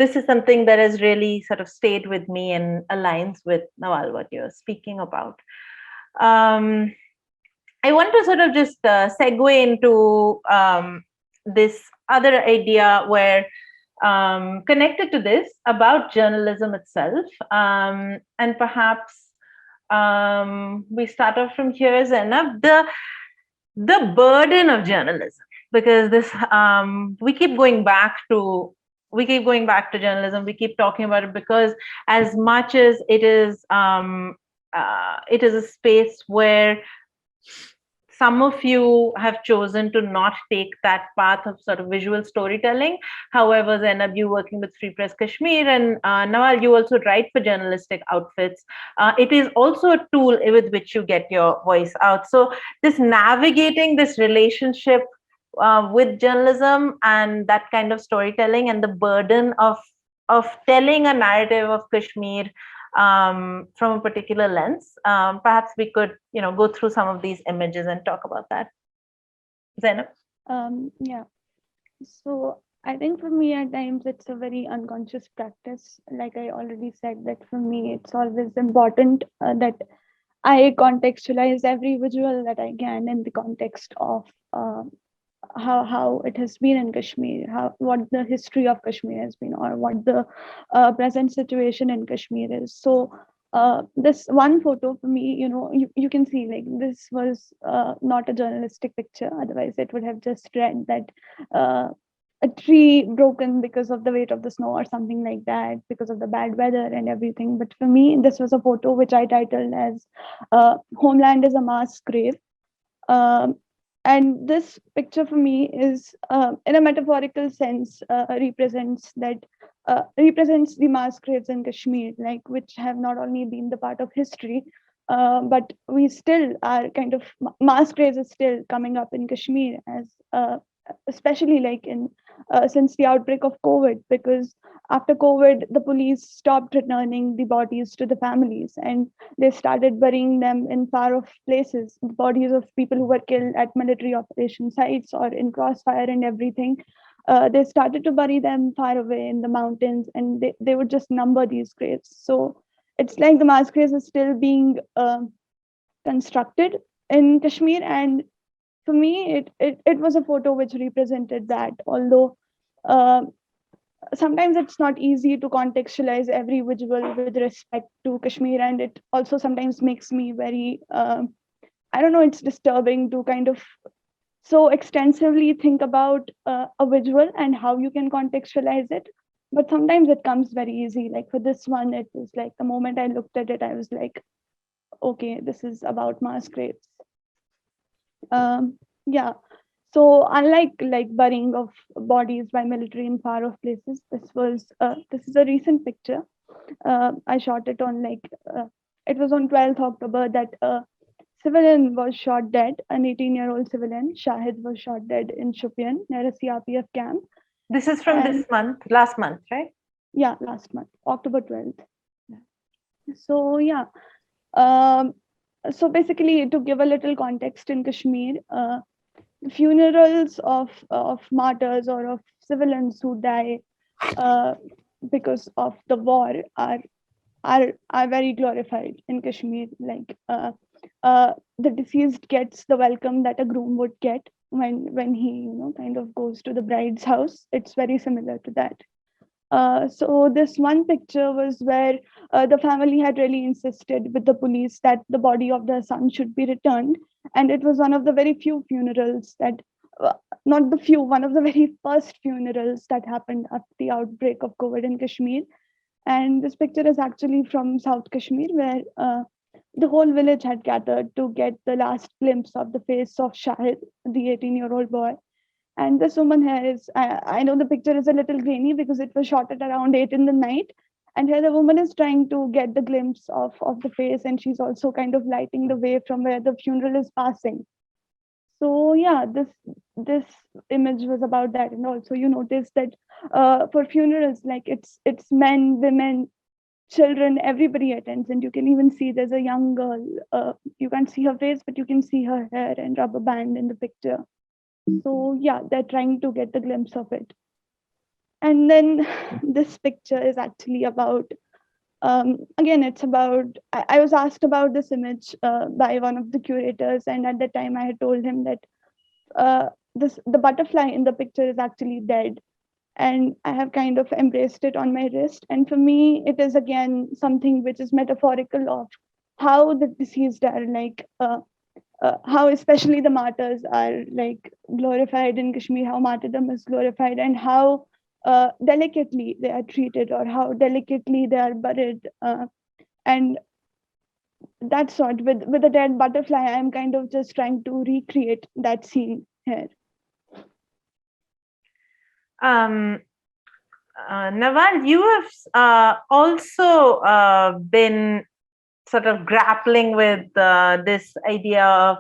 this is something that has really sort of stayed with me and aligns with, Nawal, what you're speaking about. I want to sort of just segue into this other idea where connected to this about journalism itself, and perhaps we start off from here, Zainab, the burden of journalism, because this we keep going back to journalism. We keep talking about it because as much as it is a space where some of you have chosen to not take that path of sort of visual storytelling. However, Zainab, you working with Free Press Kashmir, and Nawal, you also write for journalistic outfits. It is also a tool with which you get your voice out. So this navigating this relationship with journalism and that kind of storytelling and the burden of telling a narrative of Kashmir from a particular lens. Perhaps we could, go through some of these images and talk about that. Zainab? Yeah. So I think for me at times it's a very unconscious practice. Like I already said, that for me it's always important that I contextualize every visual that I can in the context of how it has been in Kashmir, what the history of Kashmir has been, or what the present situation in Kashmir is. So this one photo for me, you can see like this was not a journalistic picture. Otherwise, it would have just read that a tree broken because of the weight of the snow or something like that, because of the bad weather and everything. But for me, this was a photo which I titled as "Homeland is a Mass Grave." Um, and this picture for me is, in a metaphorical sense, represents the mass graves in Kashmir, like which have not only been the part of history, but we still are kind of mass graves is still coming up in Kashmir as especially like in since the outbreak of COVID, because after COVID, the police stopped returning the bodies to the families and they started burying them in far off places, the bodies of people who were killed at military operation sites or in crossfire and everything. They started to bury them far away in the mountains, and they would just number these graves. So it's like the mass graves is still being constructed in Kashmir. And for me, it was a photo which represented that, although sometimes it's not easy to contextualize every visual with respect to Kashmir, and it also sometimes makes me very, I don't know, it's disturbing to kind of so extensively think about a visual and how you can contextualize it. But sometimes it comes very easy. Like for this one, it was like the moment I looked at it, I was like, okay, this is about mass graves. Yeah. So unlike like burying of bodies by military in far off places, this is a recent picture. I shot it on it was on 12th October that a civilian was shot dead. An 18-year-old civilian, Shahid, was shot dead in Shopian near a CRPF camp. This is from this month, last month, right? Yeah, last month, October 12th. So yeah. So basically, to give a little context in Kashmir, funerals of martyrs or of civilians who die because of the war are very glorified in Kashmir. Like the deceased gets the welcome that a groom would get when he kind of goes to the bride's house. It's very similar to that. So this one picture was where the family had really insisted with the police that the body of their son should be returned, and it was one of the very few funerals that, not the few, one of the very first funerals that happened after the outbreak of COVID in Kashmir. And this picture is actually from South Kashmir, where the whole village had gathered to get the last glimpse of the face of Shahid, the 18-year-old boy. And this woman here is, I know the picture is a little grainy because it was shot at around 8 in the night. And here the woman is trying to get the glimpse of the face, and she's also kind of lighting the way from where the funeral is passing. So yeah, this image was about that. And also you notice that for funerals, like it's men, women, children, everybody attends, and you can even see there's a young girl. You can't see her face, but you can see her hair and rubber band in the picture. So yeah, they're trying to get the glimpse of it. And then this picture is actually about, again, it's about, I was asked about this image by one of the curators, and at the time I had told him that the butterfly in the picture is actually dead, and I have kind of embraced it on my wrist. And for me, it is again something which is metaphorical of how the deceased are like how especially the martyrs are like glorified in Kashmir, how martyrdom is glorified, and how delicately they are treated, or how delicately they are buried. And that sort, with a dead butterfly, I'm kind of just trying to recreate that scene here. Nawal, you have also been sort of grappling with this idea of,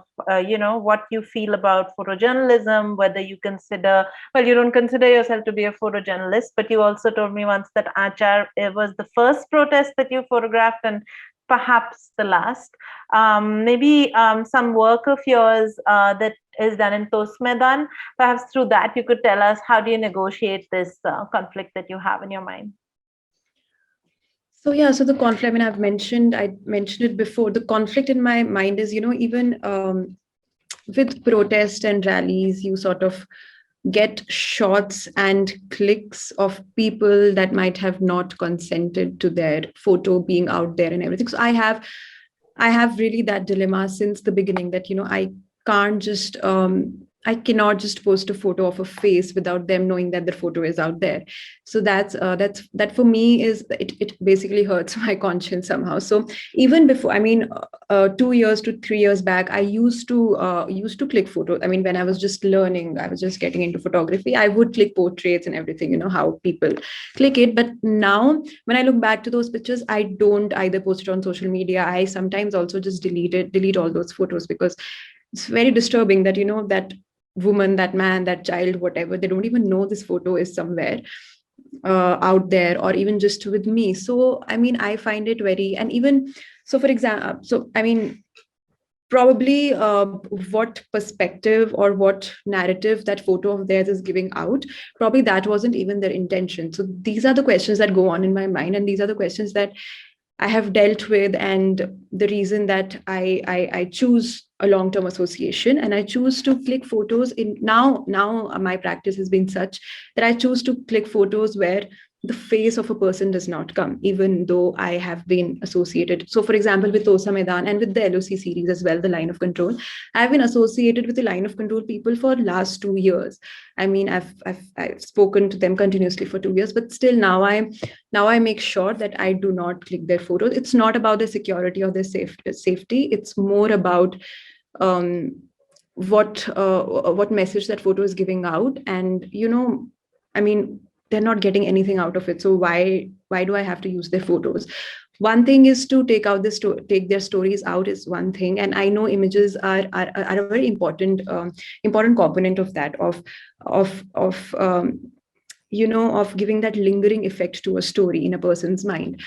what you feel about photojournalism, whether you consider, well, you don't consider yourself to be a photojournalist, but you also told me once that Achar was the first protest that you photographed and perhaps the last. Maybe some work of yours that is done in Tost Maidan, perhaps through that you could tell us, how do you negotiate this conflict that you have in your mind? So yeah, so the conflict, I mean, I mentioned it before. The conflict in my mind is, even with protest and rallies, you sort of get shots and clicks of people that might have not consented to their photo being out there and everything. So I have really that dilemma since the beginning that, I cannot just post a photo of a face without them knowing that the photo is out there. So that for me is it basically hurts my conscience somehow. So even before, I mean, 2 years to 3 years back, I used to click photos. I mean, when I was just learning, I was just getting into photography, I would click portraits and everything, how people click it. But now when I look back to those pictures, I don't either post it on social media. I sometimes also just delete all those photos, because it's very disturbing that, that woman, that man, that child, whatever, they don't even know this photo is somewhere out there, or even just with me. So I mean, I find it very, and even so, for example, so I mean, probably what perspective or what narrative that photo of theirs is giving out, probably that wasn't even their intention. So these are the questions that go on in my mind, and these are the questions that I have dealt with, and the reason that I choose a long-term association, and I choose to click photos in now my practice has been such that I choose to click photos where the face of a person does not come, even though I have been associated. So, for example, with Tosa Maidan and with the LOC series as well, the line of control, I've been associated with the line of control people for last 2 years. I mean, I've spoken to them continuously for 2 years, but still now I make sure that I do not click their photos. It's not about their security or their safety. It's more about what message that photo is giving out, and I mean, they're not getting anything out of it. So why do I have to use their photos? One thing is to take their stories out is one thing, and I know images are a very important component of that, of giving that lingering effect to a story in a person's mind.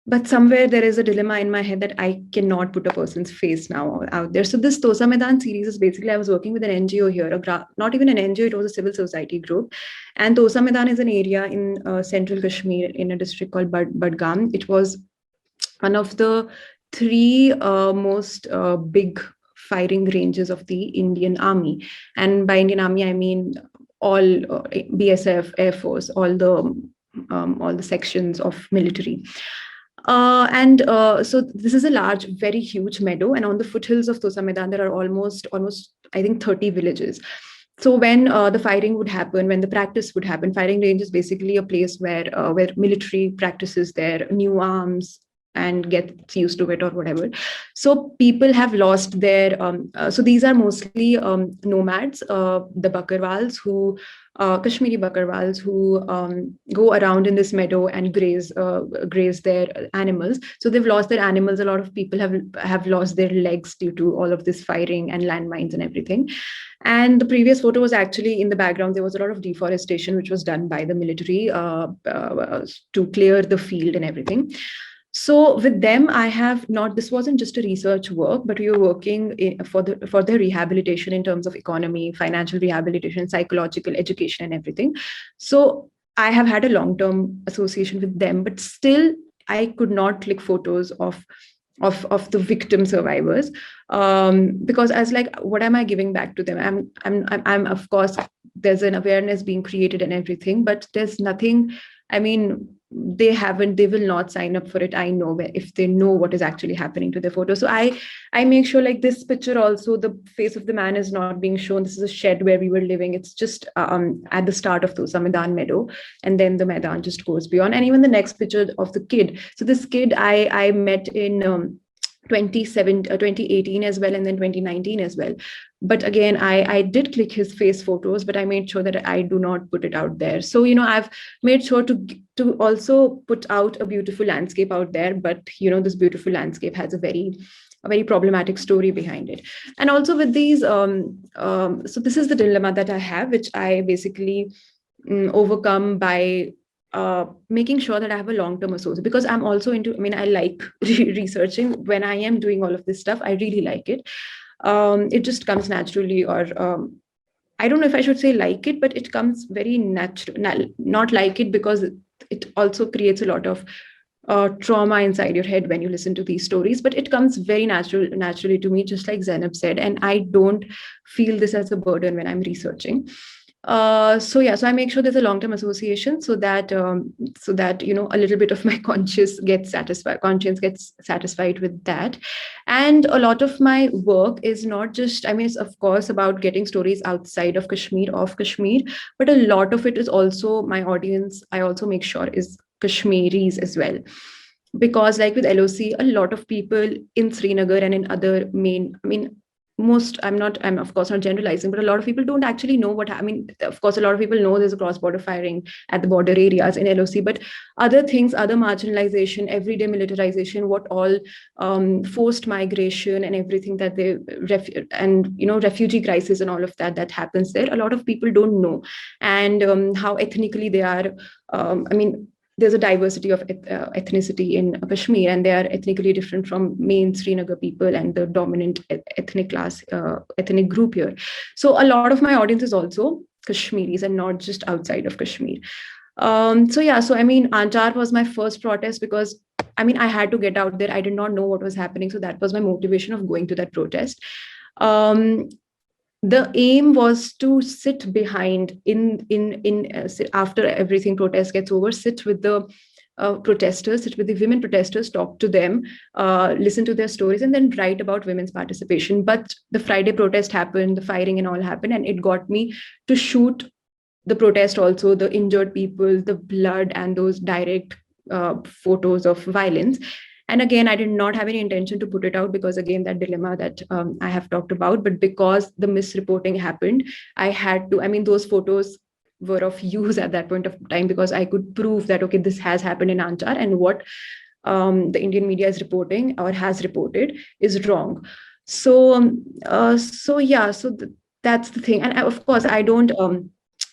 But somewhere there is a dilemma in my head that I cannot put a person's face now out there. So this Tosa Maidan series is basically, I was working with an NGO here, not even an NGO, it was a civil society group. And Tosa Maidan is an area in central Kashmir in a district called Budgam. It was one of the 3 most big firing ranges of the Indian Army. And by Indian Army, I mean all BSF, Air Force, all the sections of military. So this is a large, very huge meadow, and on the foothills of Tosa Maidan, there are almost I think 30 villages. So when the firing would happen, when the practice would happen, firing range is basically a place where military practices their new arms and gets used to it or whatever. So people have lost their, so these are mostly nomads, the Bakarwals who, Kashmiri Bakarwals who go around in this meadow and graze their animals. So they've lost their animals. A lot of people have lost their legs due to all of this firing and landmines and everything. And the previous photo was actually in the background. There was a lot of deforestation, which was done by the military to clear the field and everything. So with them, I have not, this wasn't just a research work, but we were working for their rehabilitation in terms of economy, financial rehabilitation, psychological education and everything. So I have had a long-term association with them, but still I could not click photos of the victim survivors because I was like, what am I giving back to them? I'm of course, there's an awareness being created and everything, but there's nothing. I mean, they will not sign up for it. I know if they know what is actually happening to their photo. So I make sure, like, this picture also, the face of the man is not being shown. This is a shed where we were living. It's just at the start of the Samidan meadow, and then the Maidan just goes beyond. And even the next picture of the kid. So this kid I met in 2018 as well, and then 2019 as well. But again, I did click his face photos, but I made sure that I do not put it out there. So, I've made sure to also put out a beautiful landscape out there. But, this beautiful landscape has a very problematic story behind it. And also with these, so this is the dilemma that I have, which I basically overcome by making sure that I have a long-term associate, because I'm also into, I like researching. When I am doing all of this stuff, I really like it. It just comes naturally, or I don't know if I should say like it, but it comes very natural. Not like it, because it also creates a lot of trauma inside your head when you listen to these stories, but it comes very naturally to me, just like Zainab said, and I don't feel this as a burden when I'm researching. So I make sure there's a long-term association, so that a little bit of my conscience gets satisfied with that. And a lot of my work is not just, it's of course about getting stories outside of Kashmir, but a lot of it is also my audience. I also make sure is Kashmiris as well, because like with LOC, a lot of people in Srinagar and in other main, I'm of course not generalizing, but a lot of people don't actually know what, of course, a lot of people know there's a cross-border firing at the border areas in LOC, but other things, other marginalization, everyday militarization, what all forced migration and everything that refugee crisis and all of that happens there, a lot of people don't know. And how ethnically they are, there's a diversity of ethnicity in Kashmir, and they are ethnically different from main Srinagar people and the dominant ethnic group here. So a lot of my audience is also Kashmiris and not just outside of Kashmir. Antar was my first protest, because I had to get out there. I did not know what was happening, so that was my motivation of going to that protest. The aim was to sit behind after everything protest gets over, sit with the protesters, sit with the women protesters, talk to them, listen to their stories, and then write about women's participation. But the Friday protest happened, the firing and all happened, and it got me to shoot the protest also, the injured people, the blood, and those direct photos of violence. And again, I did not have any intention to put it out, because again, that dilemma that I have talked about, but because the misreporting happened, I had to, those photos were of use at that point of time, because I could prove that, okay, this has happened in Anchar, and what the Indian media is reporting or has reported is wrong. So that's the thing. And of course, I don't,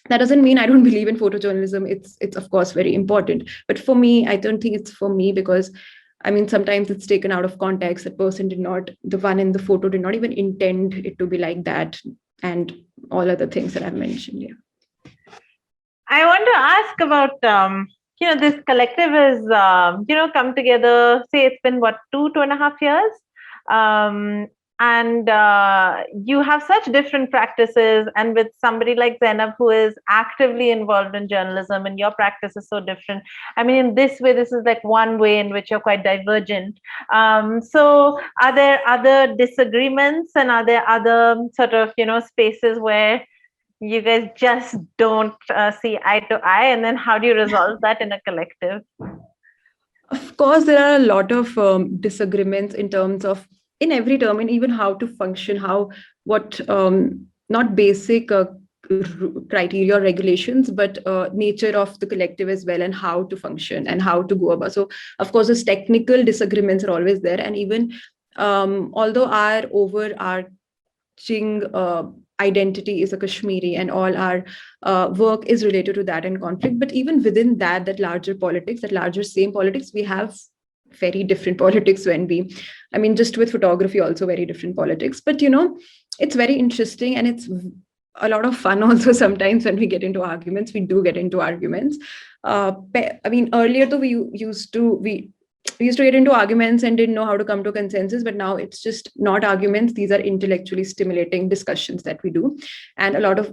that doesn't mean I don't believe in photojournalism. It's of course very important, but for me, I don't think it's for me, because sometimes it's taken out of context. The one in the photo did not even intend it to be like that, and all other things that I've mentioned. Yeah. I want to ask about, this collective has, come together, say it's been, 2.5 years? And you have such different practices, and with somebody like Zainab, who is actively involved in journalism, and your practice is so different. In this way, this is like one way in which you're quite divergent. So are there other disagreements, and are there other sort of, spaces where you guys just don't see eye to eye? And then how do you resolve that in a collective? Of course, there are a lot of disagreements in terms of, in every term, and even how to function, not basic criteria or regulations, but nature of the collective as well, and how to function and how to go about. So of course, those technical disagreements are always there. And even although our overarching identity is a Kashmiri, and all our work is related to that and conflict, but even within that larger politics, that larger same politics, we have very different politics just with photography also very different politics. But it's very interesting, and it's a lot of fun also sometimes when we get into arguments. We do get into arguments. Earlier though, we used to get into arguments and didn't know how to come to a consensus, but now it's just not arguments. These are intellectually stimulating discussions that we do. And a lot of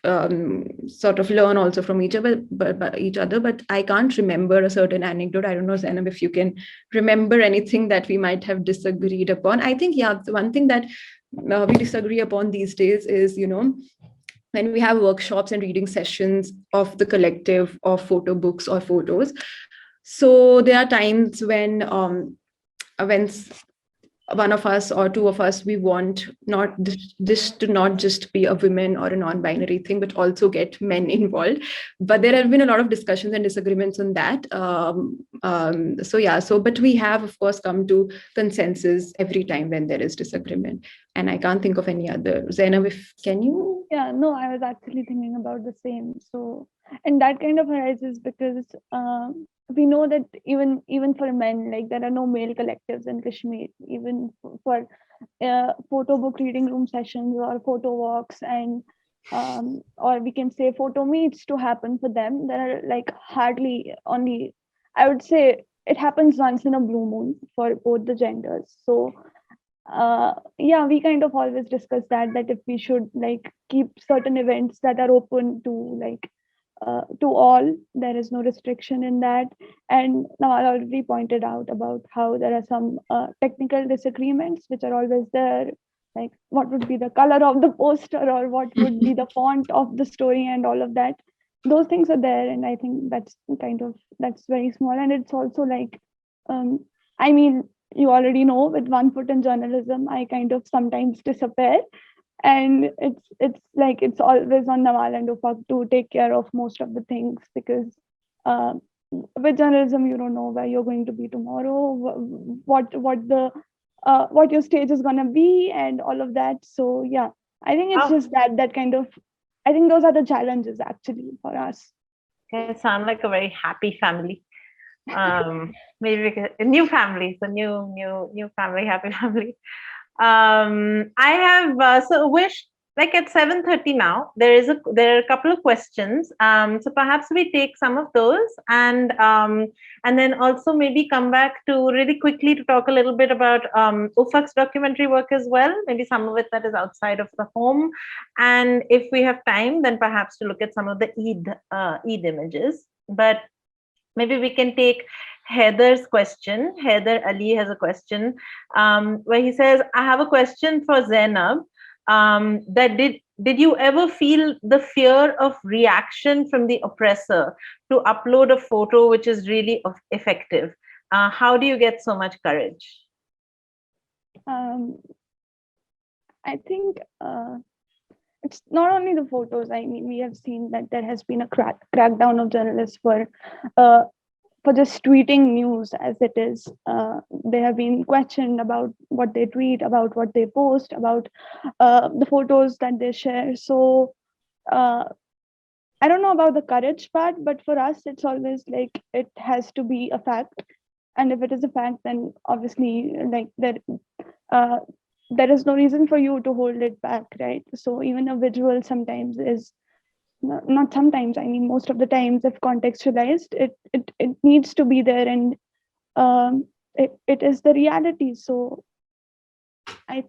sort of learn also from each other, but I can't remember a certain anecdote. I don't know, Zainab, if you can remember anything that we might have disagreed upon. I think, yeah, the one thing that we disagree upon these days is, when we have workshops and reading sessions of the collective of photo books or photos. So there are times when one of us or two of us, we want not this to not just be a women or a non-binary thing, but also get men involved. But there have been a lot of discussions and disagreements on that. But we have, of course, come to consensus every time when there is disagreement. And I can't think of any other. Zainab, can you? Yeah, no, I was actually thinking about the same. So, and that kind of arises because we know that even for men, like there are no male collectives in Kashmir, even for photo book reading room sessions or photo walks, and or we can say photo meets to happen for them. There are like hardly only, I would say it happens once in a blue moon for both the genders. So yeah, we kind of always discuss that if we should like keep certain events that are open to like to all, there is no restriction in that. And Nawal already pointed out about how there are some technical disagreements which are always there, like what would be the color of the poster or what would be the font of the story and all of that. Those things are there, and I think that's very small. And it's also like I mean, you already know, with one foot in journalism, I kind of sometimes disappear, and it's like it's always on Nawal and Ufaq to take care of most of the things, because uh, with journalism you don't know where you're going to be tomorrow, what your stage is gonna be, and all of that. So yeah, I think it's just that kind of. I think those are the challenges actually for us. Okay, sound like a very happy family. Maybe a new family, so new family, happy family. I have so Wish, like at 7:30 now, there are a couple of questions. So perhaps we take some of those, and then also maybe come back to really quickly to talk a little bit about Ufaq's documentary work as well. Maybe some of it that is outside of the home, and if we have time, then perhaps to look at some of the Eid images. But maybe we can take Heather's question. Heather Ali has a question where he says, I have a question for Zainab. That did you ever feel the fear of reaction from the oppressor to upload a photo which is really effective? How do you get so much courage? I think it's not only the photos. I mean, we have seen that there has been a crackdown of journalists for just tweeting news as it is. They have been questioned about what they tweet, about what they post, about the photos that they share. So I don't know about the courage part, but for us, it's always like it has to be a fact. And if it is a fact, then obviously, like there is no reason for you to hold it back, right? So even a visual sometimes is not sometimes, I mean most of the times, if contextualized, it needs to be there, and it is the reality. So I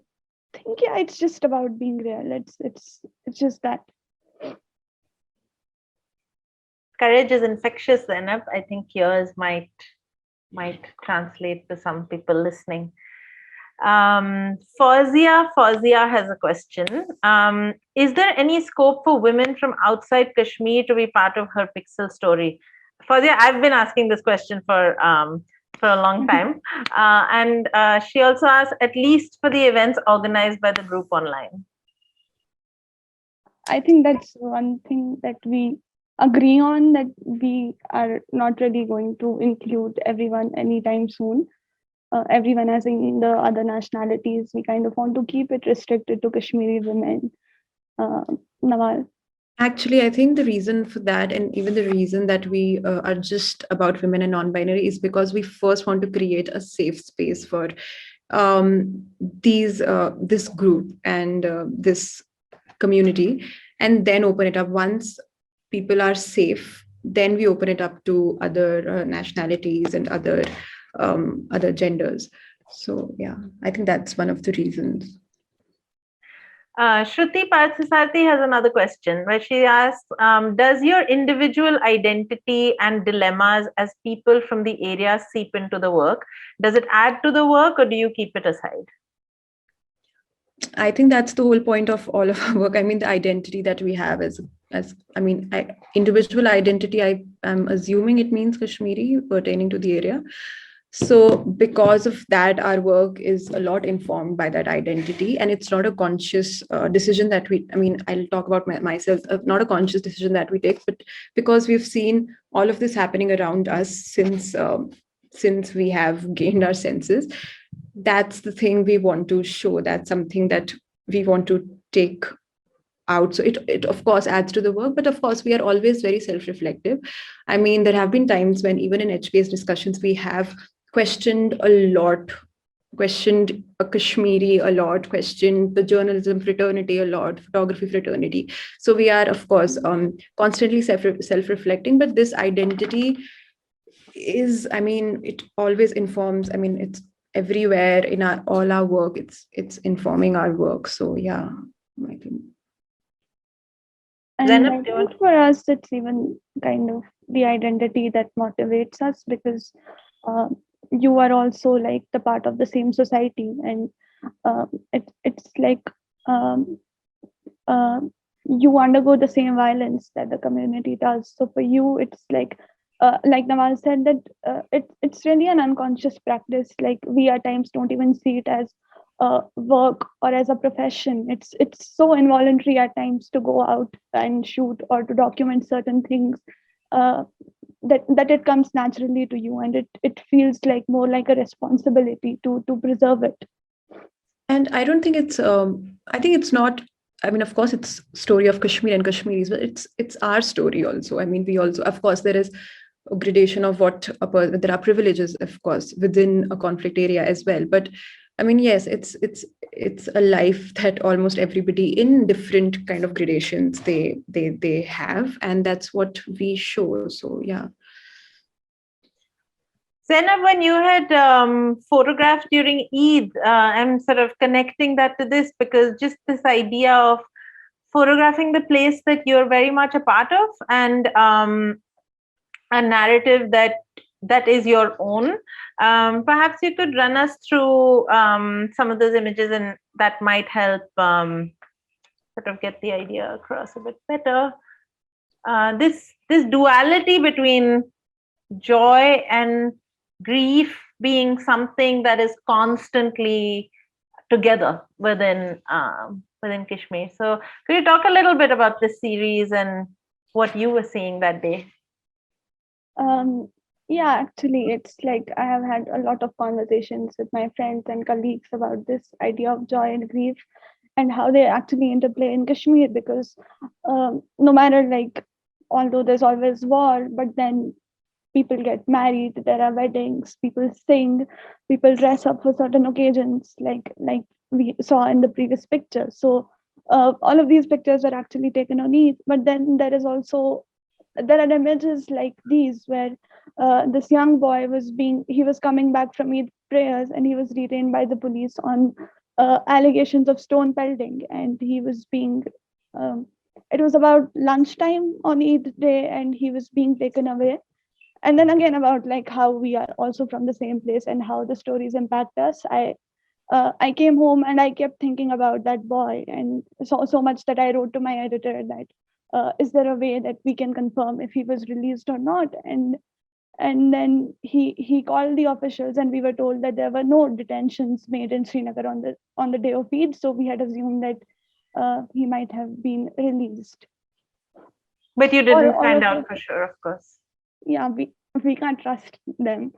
think, yeah, it's just about being real. It's just that. Courage is infectious, Zainab. I think yours might translate to some people listening. Fawzia has a question. Is there any scope for women from outside Kashmir to be part of her Pixel story? Fawzia, I've been asking this question for a long time. And she also asked, at least for the events organized by the group online. I think that's one thing that we agree on, that we are not really going to include everyone anytime soon. Everyone as in the other nationalities, we kind of want to keep it restricted to Kashmiri women. Nawal? Actually, I think the reason for that, and even the reason that we are just about women and non-binary, is because we first want to create a safe space for this group and this community, and then open it up. Once people are safe, then we open it up to other nationalities and other genders. So yeah, I think that's one of the reasons. Shruti Parthasarthi has another question where she asks, does your individual identity and dilemmas as people from the area seep into the work? Does it add to the work or do you keep it aside? I think that's the whole point of all of our work. I mean, the identity that we have individual identity, I'm assuming it means Kashmiri pertaining to the area. So because of that, our work is a lot informed by that identity, and it's not a conscious decision that I'll talk about myself, not a conscious decision that we take, but because we've seen all of this happening around us since we have gained our senses. That's the thing we want to show. That's something that we want to take out. So it of course adds to the work, but of course we are always very self-reflective. I mean, there have been times when even in HPS discussions, we have questioned a Kashmiri a lot, questioned the journalism fraternity a lot, photography fraternity. So we are, of course, constantly self-reflecting, but this identity is, it always informs, it's everywhere in all our work. It's informing our work. So yeah, I think. And Zainab, I think for us, it's even kind of the identity that motivates us, because you are also like the part of the same society, and it's like you undergo the same violence that the community does. So for you, it's like Nawal said, that it's really an unconscious practice. Like we at times don't even see it as work or as a profession. It's so involuntary at times to go out and shoot or to document certain things, that it comes naturally to you, and it feels like more like a responsibility to preserve it. And I don't think it's I think it's not, of course it's story of Kashmir and Kashmiris, but it's our story also. We also, of course, there is a gradation of there are privileges, of course, within a conflict area as well. But yes, it's a life that almost everybody in different kind of gradations they have, and that's what we show. So yeah. Zainab, when you had photographed during Eid, I'm sort of connecting that to this, because just this idea of photographing the place that you're very much a part of, and a narrative that is your own. Perhaps you could run us through some of those images, and that might help sort of get the idea across a bit better. This duality between joy and grief being something that is constantly together within Kashmir. So could you talk a little bit about this series and what you were seeing that day? Yeah, actually, it's like I have had a lot of conversations with my friends and colleagues about this idea of joy and grief and how they actually interplay in Kashmir, because no matter, like, although there's always war, but then people get married, there are weddings, people sing, people dress up for certain occasions, like we saw in the previous picture. So all of these pictures were actually taken on Eid, but then there are images like these where this young boy was coming back from Eid prayers, and he was detained by the police on allegations of stone pelting, and he was being it was about lunchtime on Eid day, and he was being taken away. And then again, about like how we are also from the same place and how the stories impact us. I came home and I kept thinking about that boy, and so much that I wrote to my editor that is there a way that we can confirm if he was released or not? And then he called the officials, and we were told that there were no detentions made in Srinagar on the day of Eid. So we had assumed that he might have been released. But you didn't find out for sure, of course. Yeah, we can't trust them.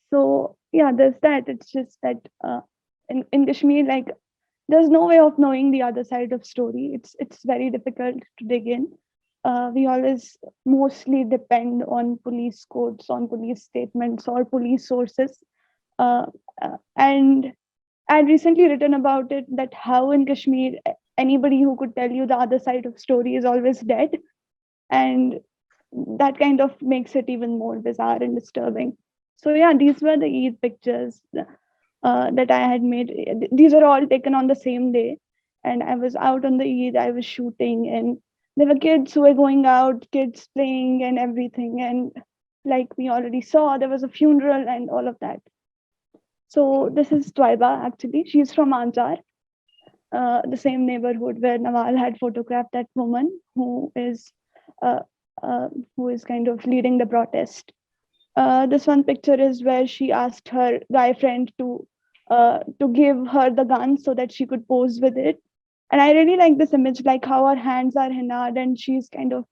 So yeah, there's that. It's just that in Kashmir, like, there's no way of knowing the other side of story. It's very difficult to dig in. We always mostly depend on police codes, on police statements, or police sources. And I'd recently written about it, that how in Kashmir, anybody who could tell you the other side of story is always dead. And that kind of makes it even more bizarre and disturbing. So yeah, these were the Eid pictures that I had made. These are all taken on the same day. And I was out on the Eid, I was shooting, and there were kids who were going out, kids playing and everything. And like we already saw, there was a funeral and all of that. So this is Twaiba, actually. She's from Anjar, the same neighborhood where Nawal had photographed that woman uh, who is kind of leading the protest. This one picture is where she asked her guy friend to give her the gun so that she could pose with it. And I really like this image, like how her hands are henna'd and she's kind of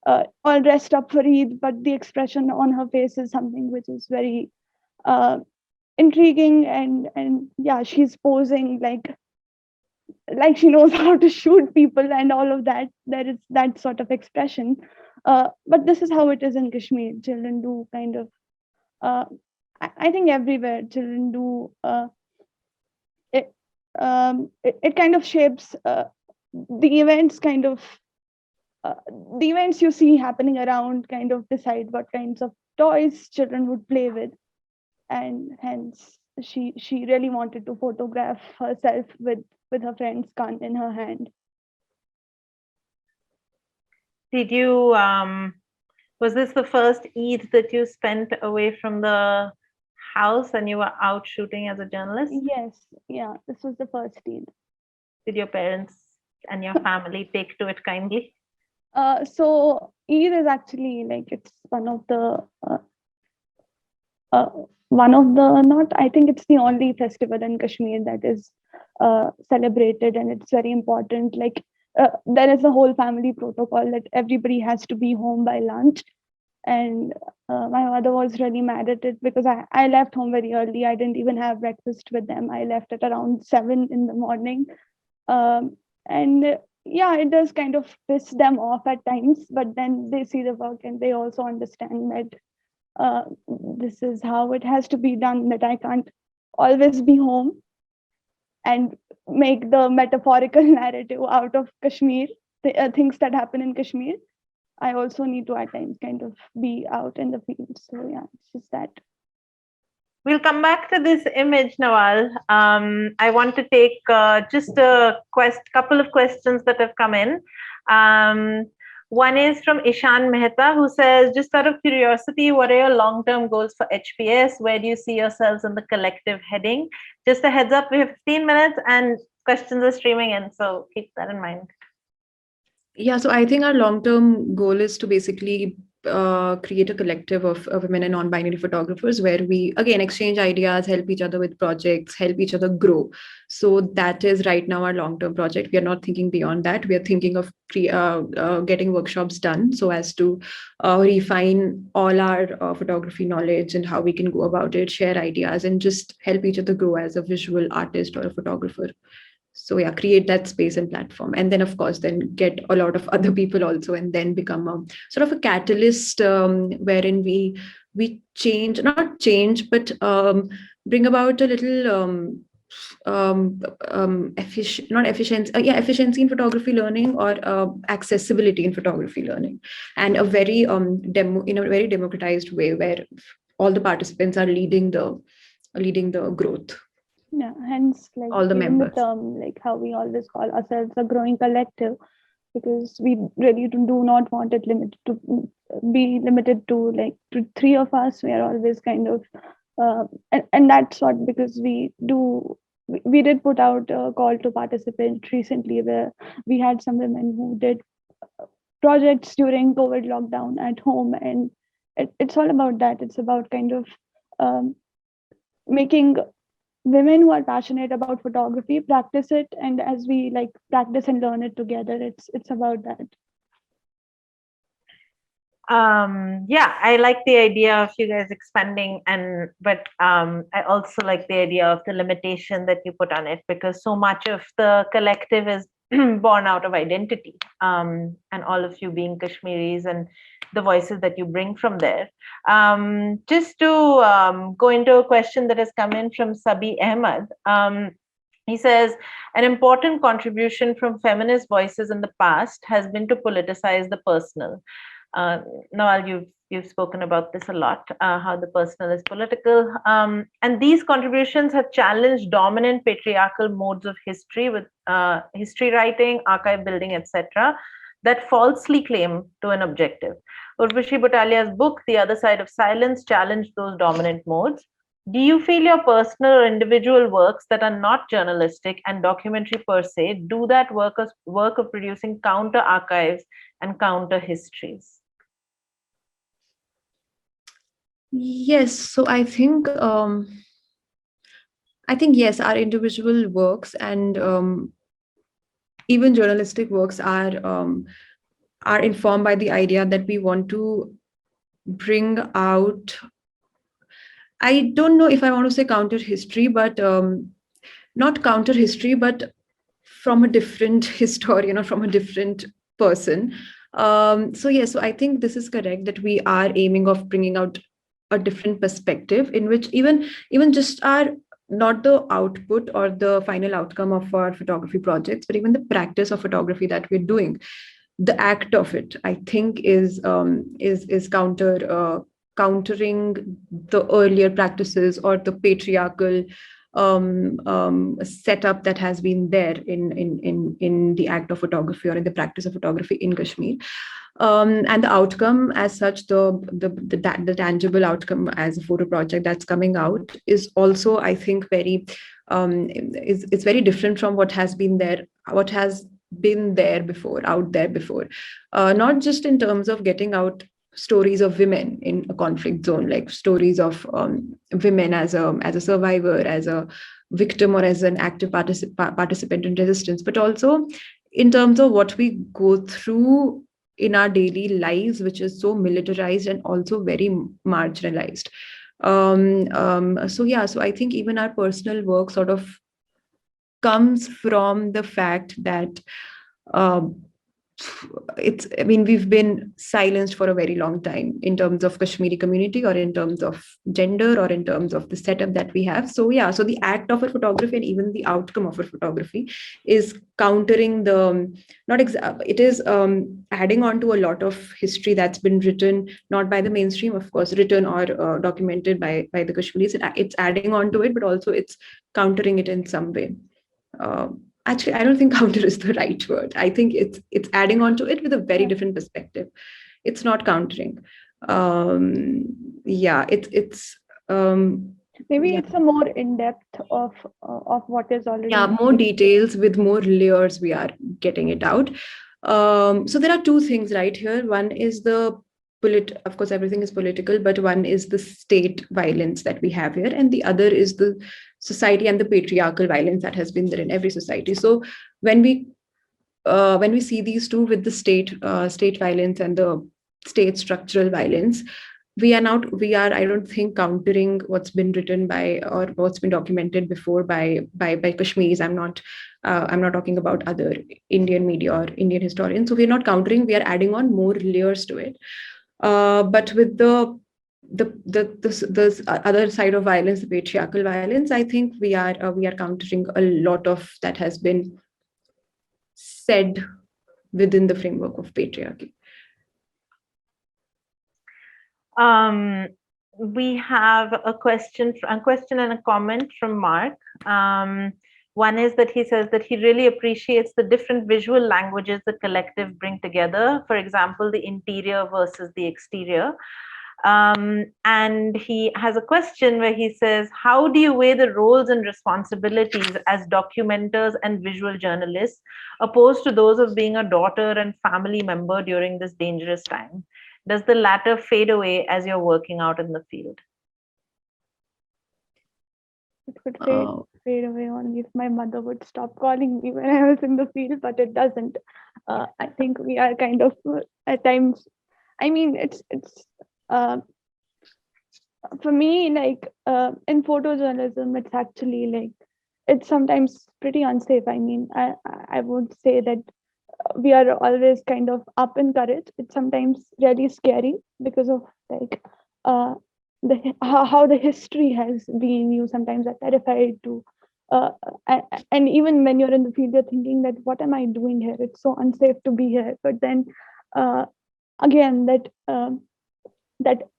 all dressed up for Eid, but the expression on her face is something which is very intriguing. And yeah, she's posing like she knows how to shoot people and all of that. There is that sort of expression. But this is how it is in Kashmir. Children do kind of, I think everywhere, children do, it kind of shapes the events, kind of, the events you see happening around kind of decide what kinds of toys children would play with. And hence, she really wanted to photograph herself with her friend's gun in her hand. Did you, was this the first Eid that you spent away from the house and you were out shooting as a journalist? Yes, yeah, this was the first Eid. Did your parents and your family take to it kindly? So Eid is actually like, it's one of the not, I think it's the only festival in Kashmir that is celebrated, and it's very important. Like there is a whole family protocol that everybody has to be home by lunch. And my mother was really mad at it because I left home very early. I didn't even have breakfast with them. I left at around 7 in the morning. And yeah, it does kind of piss them off at times, but then they see the work and they also understand that this is how it has to be done, that I can't always be home and make the metaphorical narrative out of Kashmir, things that happen in Kashmir. I also need to at times kind of be out in the field. So yeah, it's just that. We'll come back to this image, Nawal. I want to take just a couple of questions that have come in. One is from Ishan Mehta, who says, just out of curiosity, what are your long-term goals for HPS? Where do you see yourselves in the collective heading? Just a heads up, we have 15 minutes and questions are streaming in, so keep that in mind. Yeah, so I think our long-term goal is to basically create a collective of women and non-binary photographers where we again exchange ideas, help each other with projects, help each other grow. So that is right now our long-term project. We are not thinking beyond that. We are thinking of getting workshops done so as to refine all our photography knowledge and how we can go about it, share ideas, and just help each other grow as a visual artist or a photographer. So yeah, create that space and platform, and then of course then get a lot of other people also, and then become a sort of a catalyst wherein we not change but bring about a little efficiency in photography learning, or accessibility in photography learning, and a very in a very democratized way where all the participants are leading the growth. Yeah, hence like All the even the members. term, like how we always call ourselves a growing collective, because we really do not want it limited to like to 3 of us. We are always kind of and that's what, because we did put out a call to participate recently where we had some women who did projects during COVID lockdown at home, and it's all about that. It's about kind of making women who are passionate about photography practice it, and as we like practice and learn it together, it's about that. Yeah, I like the idea of you guys expanding, but I also like the idea of the limitation that you put on it, because so much of the collective is born out of identity, and all of you being Kashmiris and the voices that you bring from there. Just to go into a question that has come in from Sabi Ahmad. He says, an important contribution from feminist voices in the past has been to politicize the personal. Nawal, you've spoken about this a lot, how the personal is political. And these contributions have challenged dominant patriarchal modes of history with history writing, archive building, etc., that falsely claim to an objective. Urvashi Butalia's book, The Other Side of Silence, challenged those dominant modes. Do you feel your personal or individual works that are not journalistic and documentary per se do that work of producing counter archives and counter histories? Yes, so I think yes, our individual works and even journalistic works are informed by the idea that we want to bring out. I don't know if I want to say counter history, but not counter history, but from a different historian or from a different person. So yes, so I think this is correct that we are aiming of bringing out a different perspective in which even just our not the output or the final outcome of our photography projects, but even the practice of photography that we're doing, the act of it, I think is countering the earlier practices or the patriarchal setup that has been there in the act of photography or in the practice of photography in Kashmir. And the outcome as such, the tangible outcome as a photo project that's coming out is also, I think, very is very different from what has been there before, out there before. Not just in terms of getting out stories of women in a conflict zone, like stories of women as a survivor, as a victim, or as an active participant in resistance, but also in terms of what we go through in our daily lives, which is so militarized and also very marginalized. So I think even our personal work sort of comes from the fact that we've been silenced for a very long time in terms of Kashmiri community or in terms of gender or in terms of the setup that we have. So the act of a photography and even the outcome of a photography is countering it is adding on to a lot of history that's been written, not by the mainstream, of course, written or documented by the Kashmiris. It's adding on to it, but also it's countering it in some way. Actually, I don't think counter is the right word. I think it's adding on to it with a very different perspective. It's not countering. It's maybe it's a more in-depth of what is already. Yeah, more details with more layers. We are getting it out. So there are two things right here. One is of course, everything is political, but one is the state violence that we have here, and the other is the society and the patriarchal violence that has been there in every society. So when we see these two with the state violence and the state structural violence, we are I don't think countering what's been written by or what's been documented before by Kashmiris. I'm not talking about other Indian media or Indian historians. So we're not countering, we are adding on more layers to it. But with the other side of violence, the patriarchal violence, I think we are countering a lot of that has been said within the framework of patriarchy. We have a question and a comment from Mark. One is that he says that he really appreciates the different visual languages the collective bring together. For example, the interior versus the exterior. And he has a question where he says, how do you weigh the roles and responsibilities as documenters and visual journalists opposed to those of being a daughter and family member during this dangerous time? Does the latter fade away as you're working out in the field? It would fade away only if my mother would stop calling me when I was in the field, but it doesn't. I think we are kind of at times. I mean, it's for me, like in photojournalism, it's actually like it's sometimes pretty unsafe. I mean, I would say that we are always kind of up in courage. It's sometimes really scary because of like how the history has been. You sometimes are terrified to and even when you're in the field, you're thinking that what am I doing here? It's so unsafe to be here. But then again, that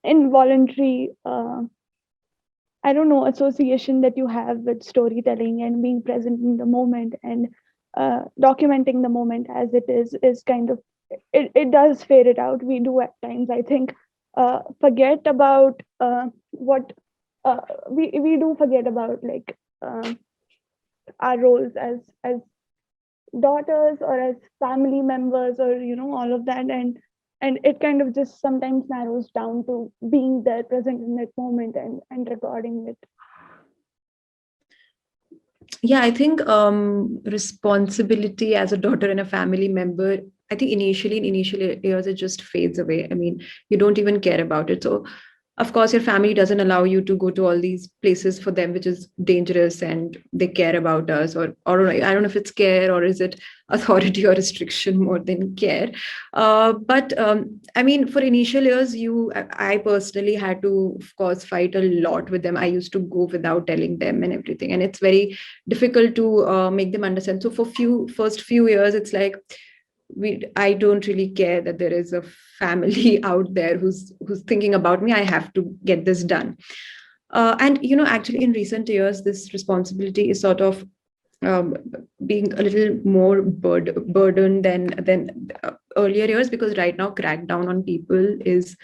involuntary, I don't know, association that you have with storytelling and being present in the moment and documenting the moment as it is kind of, it does fade it out. We do at times, I think, forget about what we do forget about, like our roles as daughters or as family members, or all of that, and it kind of just sometimes narrows down to being there, present in that moment, and recording it. Yeah, I think responsibility as a daughter and a family member, I think initially in initial years, it just fades away. I mean, you don't even care about it. So of course, your family doesn't allow you to go to all these places for them, which is dangerous, and they care about us, or I don't know if it's care or is it authority or restriction more than care. But I mean, for initial years, I personally had to, of course, fight a lot with them. I used to go without telling them and everything, and it's very difficult to make them understand. So for first few years, it's like I don't really care that there is a family out there who's thinking about me. I have to get this done. And actually, in recent years, this responsibility is sort of being a little more burdened than earlier years, because right now crackdown on people is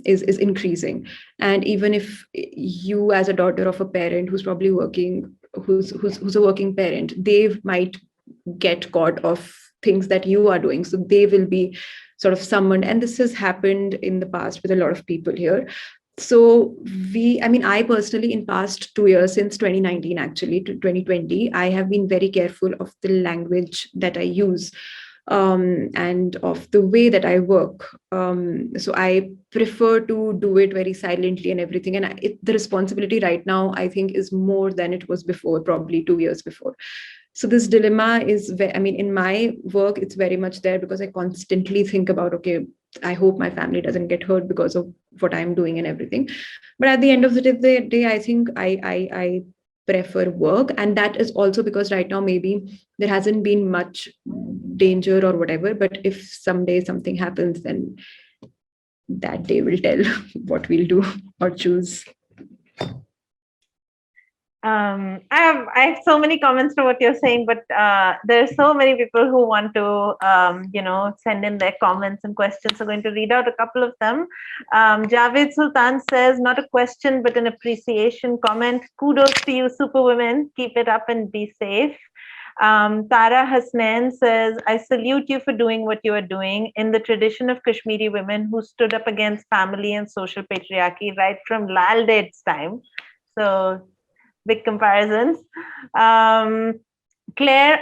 increasing. And even if you, as a daughter of a parent who's probably working, who's a working parent, they might get caught of things that you are doing, so they will be sort of summoned. And this has happened in the past with a lot of people here. So I personally, in past 2 years, since 2019 actually to 2020, I have been very careful of the language that I use, and of the way that I work. So I prefer to do it very silently and everything. And the responsibility right now, I think, is more than it was before, probably 2 years before. So this dilemma is, in my work, it's very much there, because I constantly think about, okay, I hope my family doesn't get hurt because of what I'm doing and everything. But at the end of the day, I think I prefer work. And that is also because right now, maybe there hasn't been much danger or whatever. But if someday something happens, then that day will tell what we'll do or choose. I have so many comments to what you're saying, but there's so many people who want to send in their comments and questions. So I'm going to read out a couple of them. Javed Sultan says, not a question but an appreciation comment. Kudos to you, superwomen. Keep it up and be safe. Tara Hasnain says, I salute you for doing what you are doing in the tradition of Kashmiri women who stood up against family and social patriarchy right from Lal Ded's time. So big comparisons. Claire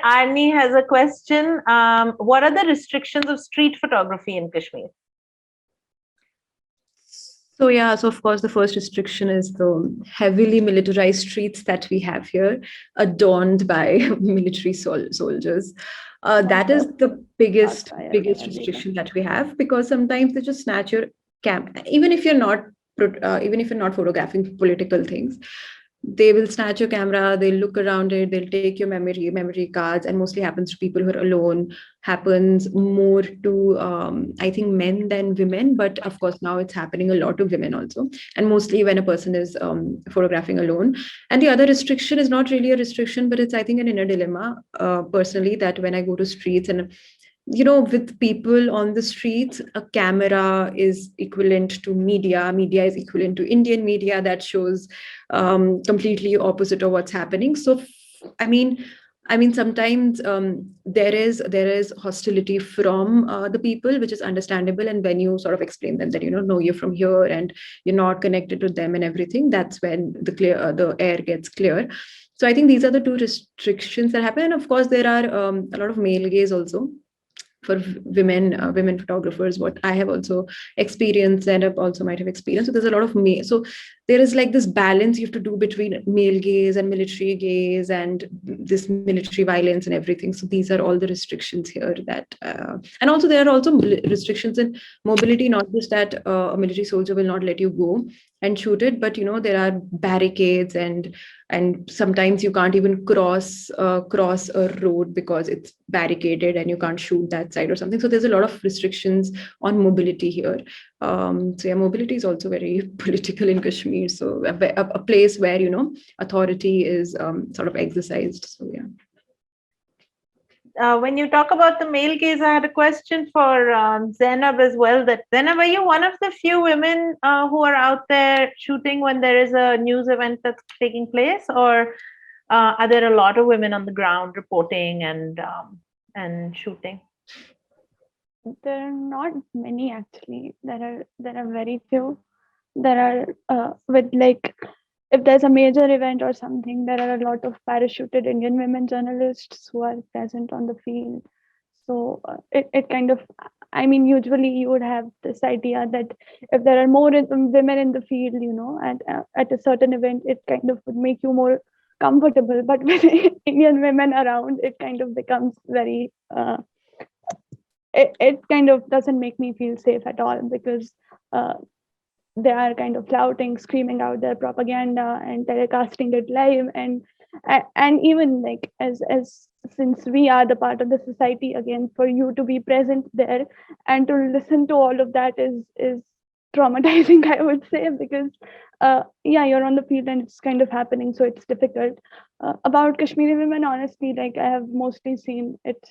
Arnie has a question. What are the restrictions of street photography in Kashmir? So of course, the first restriction is the heavily militarized streets that we have here, adorned by military soldiers. That is the biggest restriction that we have, because sometimes they just snatch your camera, even if you're not photographing political things. They will snatch your camera, they'll look around it, they'll take your memory cards, and mostly happens to people who are alone. Happens more to I think men than women, but of course now it's happening a lot to women also, and mostly when a person is photographing alone. And the other restriction is not really a restriction, but it's, I think, an inner dilemma personally, that when I go to streets and with people on the streets, a camera is equivalent to media is equivalent to Indian media that shows completely opposite of what's happening. So sometimes there is hostility from the people, which is understandable. And when you sort of explain them that no, you're from here and you're not connected to them and everything, that's when the air gets clear. So I think these are the two restrictions that happen. And of course, there are a lot of male gaze also for women photographers, what I have also experienced and also might have experienced. So there's a lot of so there is like this balance you have to do between male gaze and military gaze and this military violence and everything. So these are all the restrictions here that, and also there are also restrictions in mobility, not just that a military soldier will not let you go and shoot it, but there are barricades, and sometimes you can't even cross a road because it's barricaded and you can't shoot that side or something. So there's a lot of restrictions on mobility here. So yeah, mobility is also very political in Kashmir. So a place where authority is sort of exercised. So yeah. When you talk about the male gaze, I had a question for Zainab as well. That Zainab, are you one of the few women who are out there shooting when there is a news event that's taking place, or are there a lot of women on the ground reporting and shooting? There are not many actually. There are very few. There are with like, if there's a major event or something, there are a lot of parachuted Indian women journalists who are present on the field. So it kind of, I mean, usually you would have this idea that if there are more women in the field, at a certain event, it kind of would make you more comfortable. But with Indian women around, it kind of becomes very, it kind of doesn't make me feel safe at all, because they are kind of flouting, screaming out their propaganda and telecasting it live, and even like as since we are the part of the society, again, for you to be present there and to listen to all of that is traumatizing, I would say, because yeah, you're on the field and it's kind of happening, so it's difficult. About Kashmiri women, honestly, like I have mostly seen it.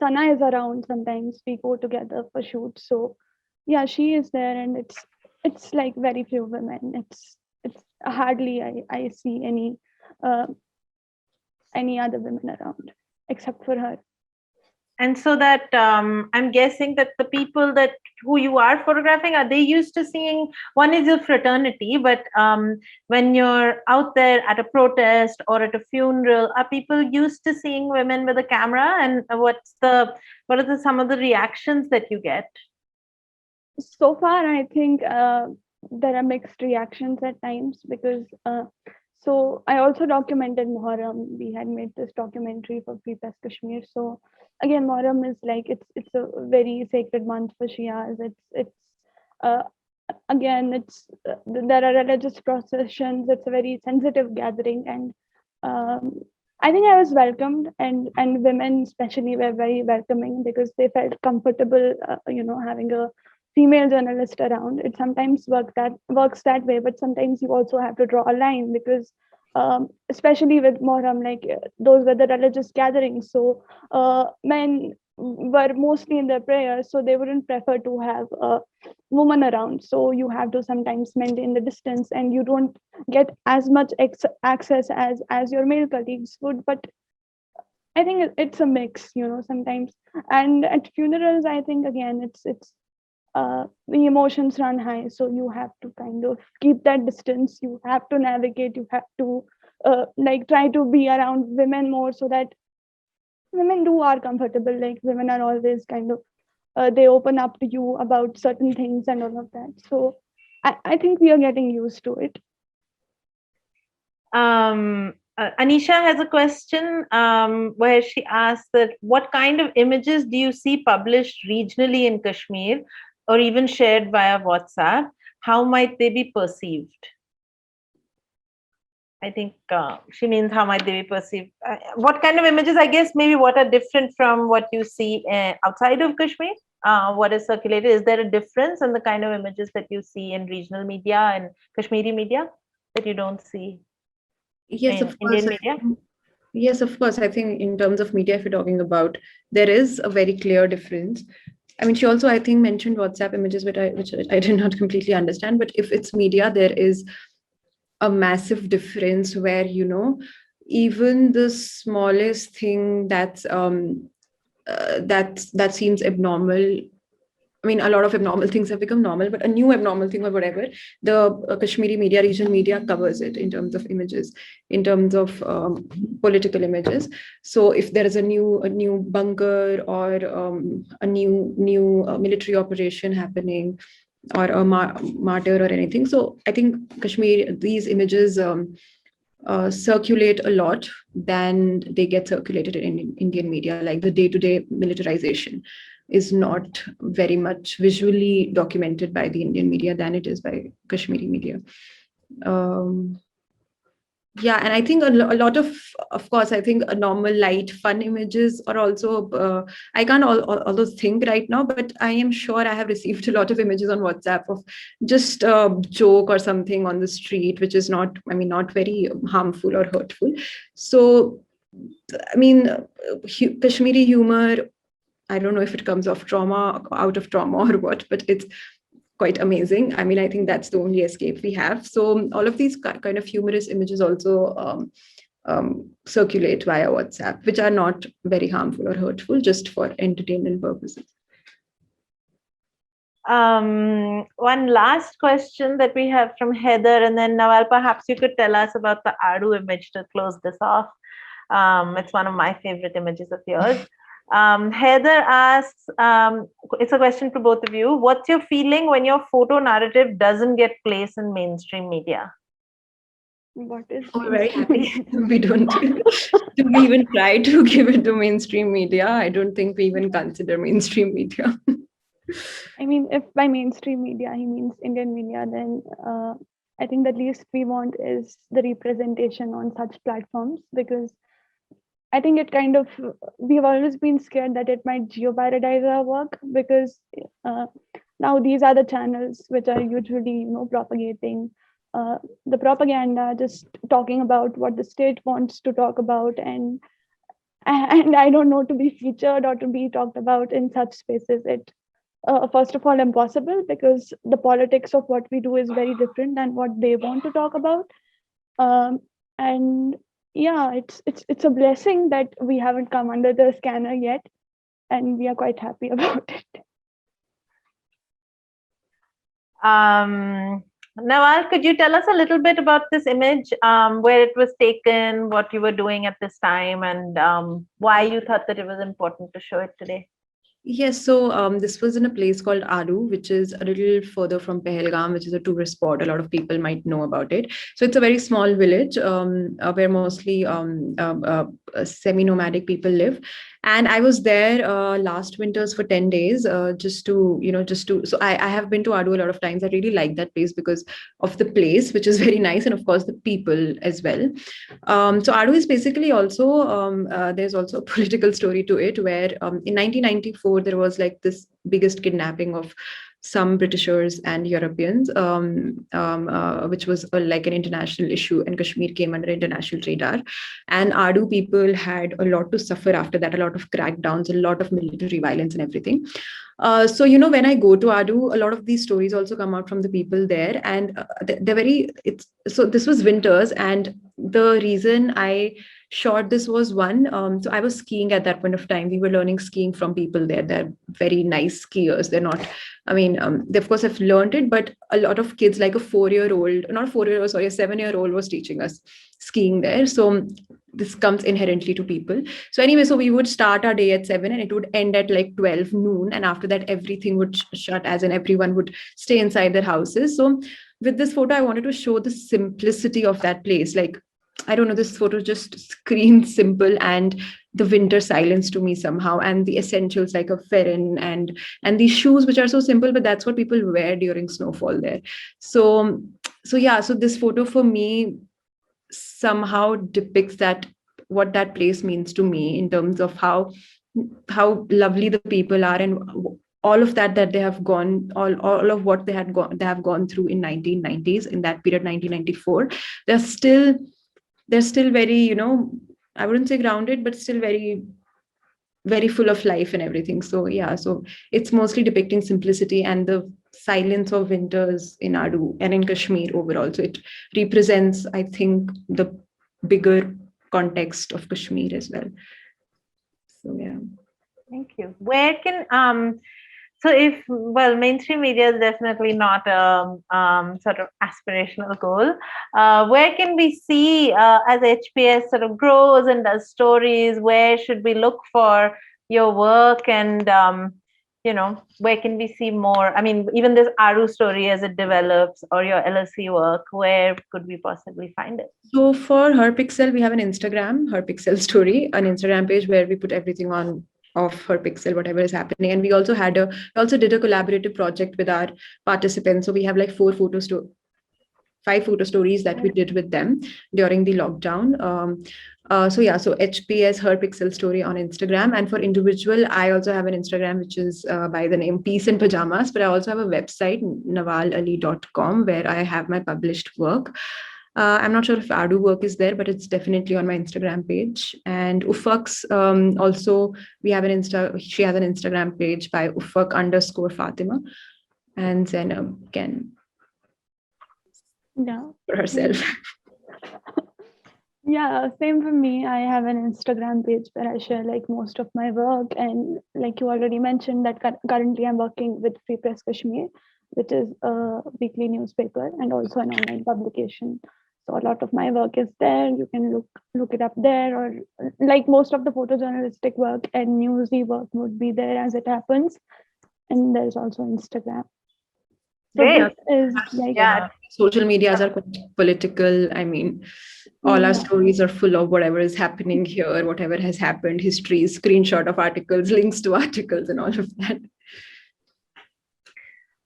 Sana is around sometimes, we go together for shoots, so yeah, she is there, and it's like very few women. It's hardly I see any other women around except for her. And so that I'm guessing that the people who you are photographing, are they used to seeing, one is a fraternity, but when you're out there at a protest or at a funeral, are people used to seeing women with a camera? And what are some of the reactions that you get? So far, I think there are mixed reactions at times, because so I also documented Muharram. We had made this documentary for Free Press Kashmir. So again, Muharram is like, it's a very sacred month for Shias. It's again, there are religious processions. It's a very sensitive gathering, and I think I was welcomed, and women especially were very welcoming, because they felt comfortable, having a female journalist around. It sometimes works that way, but sometimes you also have to draw a line, because especially with Muharram, like those were the religious gatherings, so men were mostly in their prayers, so they wouldn't prefer to have a woman around. So you have to sometimes maintain the distance, and you don't get as much access as your male colleagues would. But I think it's a mix, sometimes. And at funerals, I think again, it's the emotions run high, so you have to kind of keep that distance. You have to navigate. You have to try to be around women more, so that women are comfortable. Like women are always kind of they open up to you about certain things and all of that. So I think we are getting used to it. Anisha has a question where she asks that what kind of images do you see published regionally in Kashmir, or even shared via WhatsApp? How might they be perceived? I think she means how might they be perceived. What kind of images, I guess, maybe what are different from what you see outside of Kashmir? What is circulated? Is there a difference in the kind of images that you see in regional media and Kashmiri media that you don't see Yes, in of course. Indian media? Yes, of course. I think in terms of media, if you're talking about, there is a very clear difference. I mean, she also, I think, mentioned WhatsApp images, which I did not completely understand. But if it's media, there is a massive difference where, even the smallest thing that seems abnormal. I mean, a lot of abnormal things have become normal, but a new abnormal thing or whatever, the Kashmiri media, regional media covers it in terms of images, in terms of political images. So if there is a new bunker or a new military operation happening, or a martyr or anything. So I think Kashmir, these images circulate a lot than they get circulated in Indian media. Like the day-to-day militarization is not very much visually documented by the Indian media than it is by Kashmiri media. Yeah, and I think a lot of course, I think a normal light, fun images are also, I can't although think right now, but I am sure I have received a lot of images on WhatsApp of just a joke or something on the street, which is not, I mean, not very harmful or hurtful. So, I mean, Kashmiri humor, I don't know if it comes out of trauma or what, but it's quite amazing. I mean, I think that's the only escape we have. So all of these kind of humorous images also circulate via WhatsApp, which are not very harmful or hurtful, just for entertainment purposes. One last question that we have from Heather, and then Nawal, perhaps you could tell us about the Adu image to close this off. It's one of my favorite images of yours. Heather asks, it's a question for both of you. What's your feeling when your photo narrative doesn't get place in mainstream media? What is? Oh, we're very happy. We don't. Do we even try to give it to mainstream media? I don't think we even consider mainstream media. I mean, if by mainstream media he means Indian media, then I think the least we want is the representation on such platforms, because I think it kind of, we've always been scared that it might geoparadize our work, because now these are the channels which are usually, propagating the propaganda, just talking about what the state wants to talk about, and I don't know, to be featured or to be talked about in such spaces. It first of all impossible, because the politics of what we do is very different than what they want to talk about, and yeah, it's a blessing that we haven't come under the scanner yet, and we are quite happy about it. Nawal, could you tell us a little bit about this image, where it was taken, what you were doing at this time, and why you thought that it was important to show it today? Yes, so this was in a place called Adu, which is a little further from Pahalgam, which is a tourist spot. A lot of people might know about it. So it's a very small village where mostly semi-nomadic people live. And I was there last winters for 10 days, so I have been to Adu a lot of times. I really like that place because of the place, which is very nice, and of course the people as well. So Adu is basically also, there's also a political story to it, where in 1994, there was like this biggest kidnapping of some Britishers and Europeans, which was like an international issue, and Kashmir came under international radar. And Adu people had a lot to suffer after that, a lot of crackdowns, a lot of military violence and everything. So, when I go to Adu, a lot of these stories also come out from the people there. And so this was winters. And the reason I shot this was one, so I was skiing at that point of time. We were learning skiing from people there. They're very nice skiers. They're not, they of course have learned it, but a lot of kids, like a 7-year-old was teaching us skiing there. So this comes inherently to people. So anyway, so we would start our day at 7 and it would end at like 12 noon. And after that, everything would shut, as in everyone would stay inside their houses. So with this photo, I wanted to show the simplicity of that place. Like, I don't know, this photo just screams simple and the winter silence to me somehow, and the essentials like a ferrin and these shoes, which are so simple, but that's what people wear during snowfall there. So this photo for me somehow depicts what that place means to me, in terms of how lovely the people are, and all of that they have gone, all of what they have gone through in 1990s, in that period, 1994. They're still very, I wouldn't say grounded, but still very, very full of life and everything. So yeah, so it's mostly depicting simplicity and the silence of winters in Adu and in Kashmir overall. So it represents, I think, the bigger context of Kashmir as well. So yeah. Thank you. Where can mainstream media is definitely not a sort of aspirational goal. Where can we see, as HPS sort of grows and does stories, where should we look for your work, and where can we see more? I mean, even this Aru story as it develops, or your LLC work, where could we possibly find it? So for Her Pixel, we have an Instagram, Her Pixel Story, an Instagram page where we put everything on of Her Pixel, whatever is happening. And we also did a collaborative project with our participants. So we have like 5 photo stories that we did with them during the lockdown. So HPS Her Pixel Story on Instagram. And for individual, I also have an Instagram, which is by the name Peace in Pajamas. But I also have a website, nawalali.com, where I have my published work. I'm not sure if Adu work is there, but it's definitely on my Instagram page. And Ufaq's also, she has an Instagram page by Ufaq_Fatima. And Zainab can for herself. Yeah, same for me. I have an Instagram page where I share like most of my work, and like you already mentioned that currently I'm working with Free Press Kashmir, which is a weekly newspaper and also an online publication. So a lot of my work is there. You can look it up there, or like most of the photojournalistic work and newsy work would be there as it happens. And there's also Instagram. So Great. this is like social medias are quite political. I mean, all our stories are full of whatever is happening here, whatever has happened, histories, screenshot of articles, links to articles, and all of that.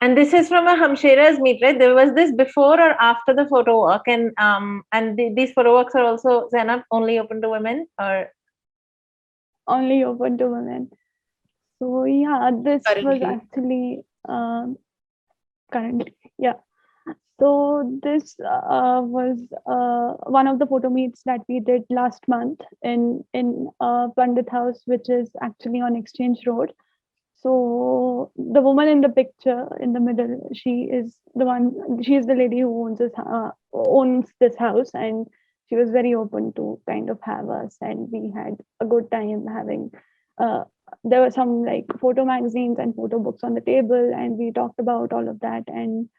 And this is from a Hamshera's meet, right? There was this before or after the photo walk, and these photo walks are also, Zainab, only open to women, or only open to women. So yeah, this Currently. was actually currently, yeah. So this was one of the photo meets that we did last month in Pandit House, which is actually on Exchange Road. So the woman in the picture in the middle, she is the lady who owns this house, and she was very open to kind of have us, and we had a good time having. There were some like photo magazines and photo books on the table, and we talked about all of that. And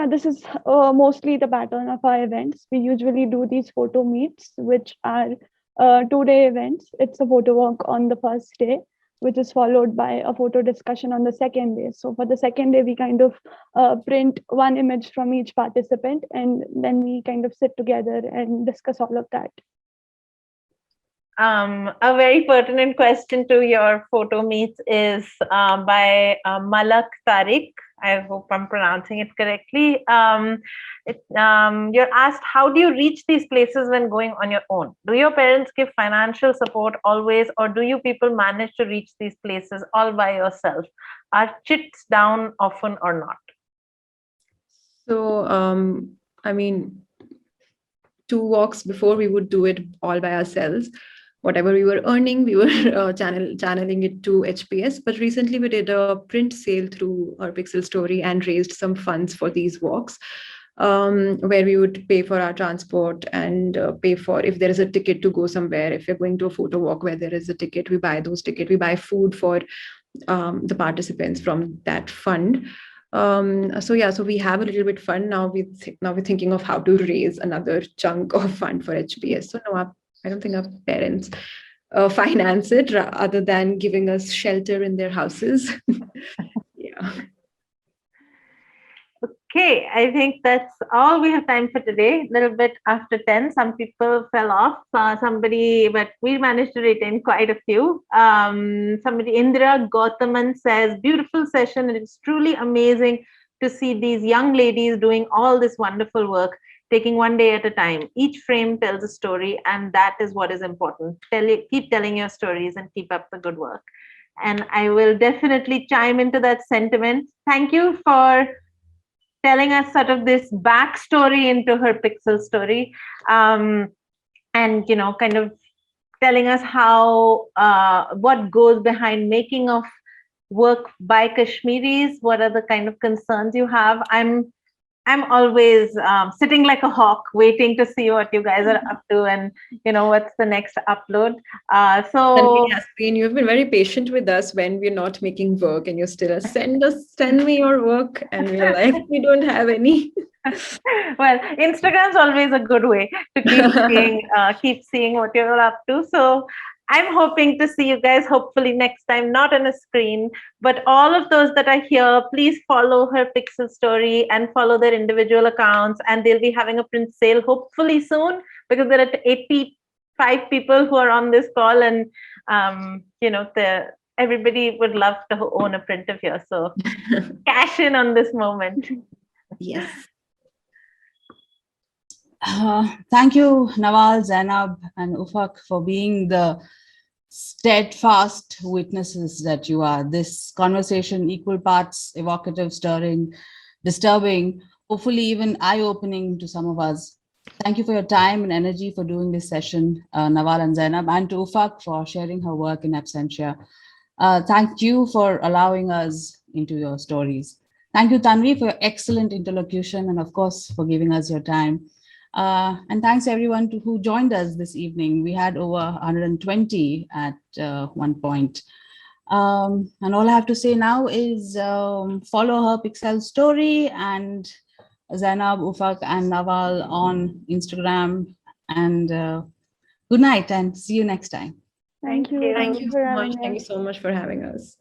this is mostly the pattern of our events. We usually do these photo meets, which are 2-day events. It's a photo walk on the first day, which is followed by a photo discussion on the second day. So for the second day, we kind of print one image from each participant, and then we kind of sit together and discuss all of that. A very pertinent question to your photo meets is by Malak Tariq. I hope I'm pronouncing it correctly. You're asked, how do you reach these places when going on your own? Do your parents give financial support always, or do you people manage to reach these places all by yourself? Are chits down often or not? So, I mean, 2 walks before we would do it all by ourselves. Whatever we were earning, we were channeling it to HPS. But recently we did a print sale through our Pixel Story and raised some funds for these walks, where we would pay for our transport and pay for if there is a ticket to go somewhere. If you're going to a photo walk where there is a ticket, we buy those tickets. We buy food for the participants from that fund. So we have a little bit fun now. We're thinking of how to raise another chunk of fund for HPS. So no, I don't think our parents finance it other than giving us shelter in their houses. Yeah. Okay, I think that's all we have time for today. A little bit after 10, some people fell off, but we managed to retain quite a few. Somebody, Indira Gautaman, says, beautiful session. It is truly amazing to see these young ladies doing all this wonderful work, taking one day at a time. Each frame tells a story, and that is what is important. Keep telling your stories and keep up the good work. And I will definitely chime into that sentiment. Thank you for telling us sort of this backstory into Her Pixel Story, and kind of telling us how what goes behind making of work by Kashmiris. What are the kind of concerns you have? I'm always sitting like a hawk, waiting to see what you guys are up to, and what's the next upload. So Yasmin, you've been very patient with us when we're not making work, and you still send me your work, and we're like, we don't have any. Well, Instagram's always a good way to keep seeing what you're up to. So I'm hoping to see you guys hopefully next time, not on a screen, but all of those that are here, please follow her Pixel Story and follow their individual accounts, and they'll be having a print sale hopefully soon, because there are 85 people who are on this call, and everybody would love to own a print of yours. So cash in on this moment. Yes. Thank you, Nawal, Zainab, and Ufaq, for being the steadfast witnesses that you are. This conversation, equal parts evocative, stirring, disturbing, hopefully even eye-opening to some of us. Thank you for your time and energy for doing this session, Nawal and Zainab, and to Ufaq for sharing her work in absentia. Thank you for allowing us into your stories. Thank you, Tanvi, for your excellent interlocution, and of course, for giving us your time. And thanks everyone who joined us this evening. We had over 120 at one point. And all I have to say now is follow her Pixel Story and Zainab, Ufaq, and Nawal on Instagram. And good night and see you next time. Thank you. you. Thank Thank you you for so much. having Thank you us. so much for having us.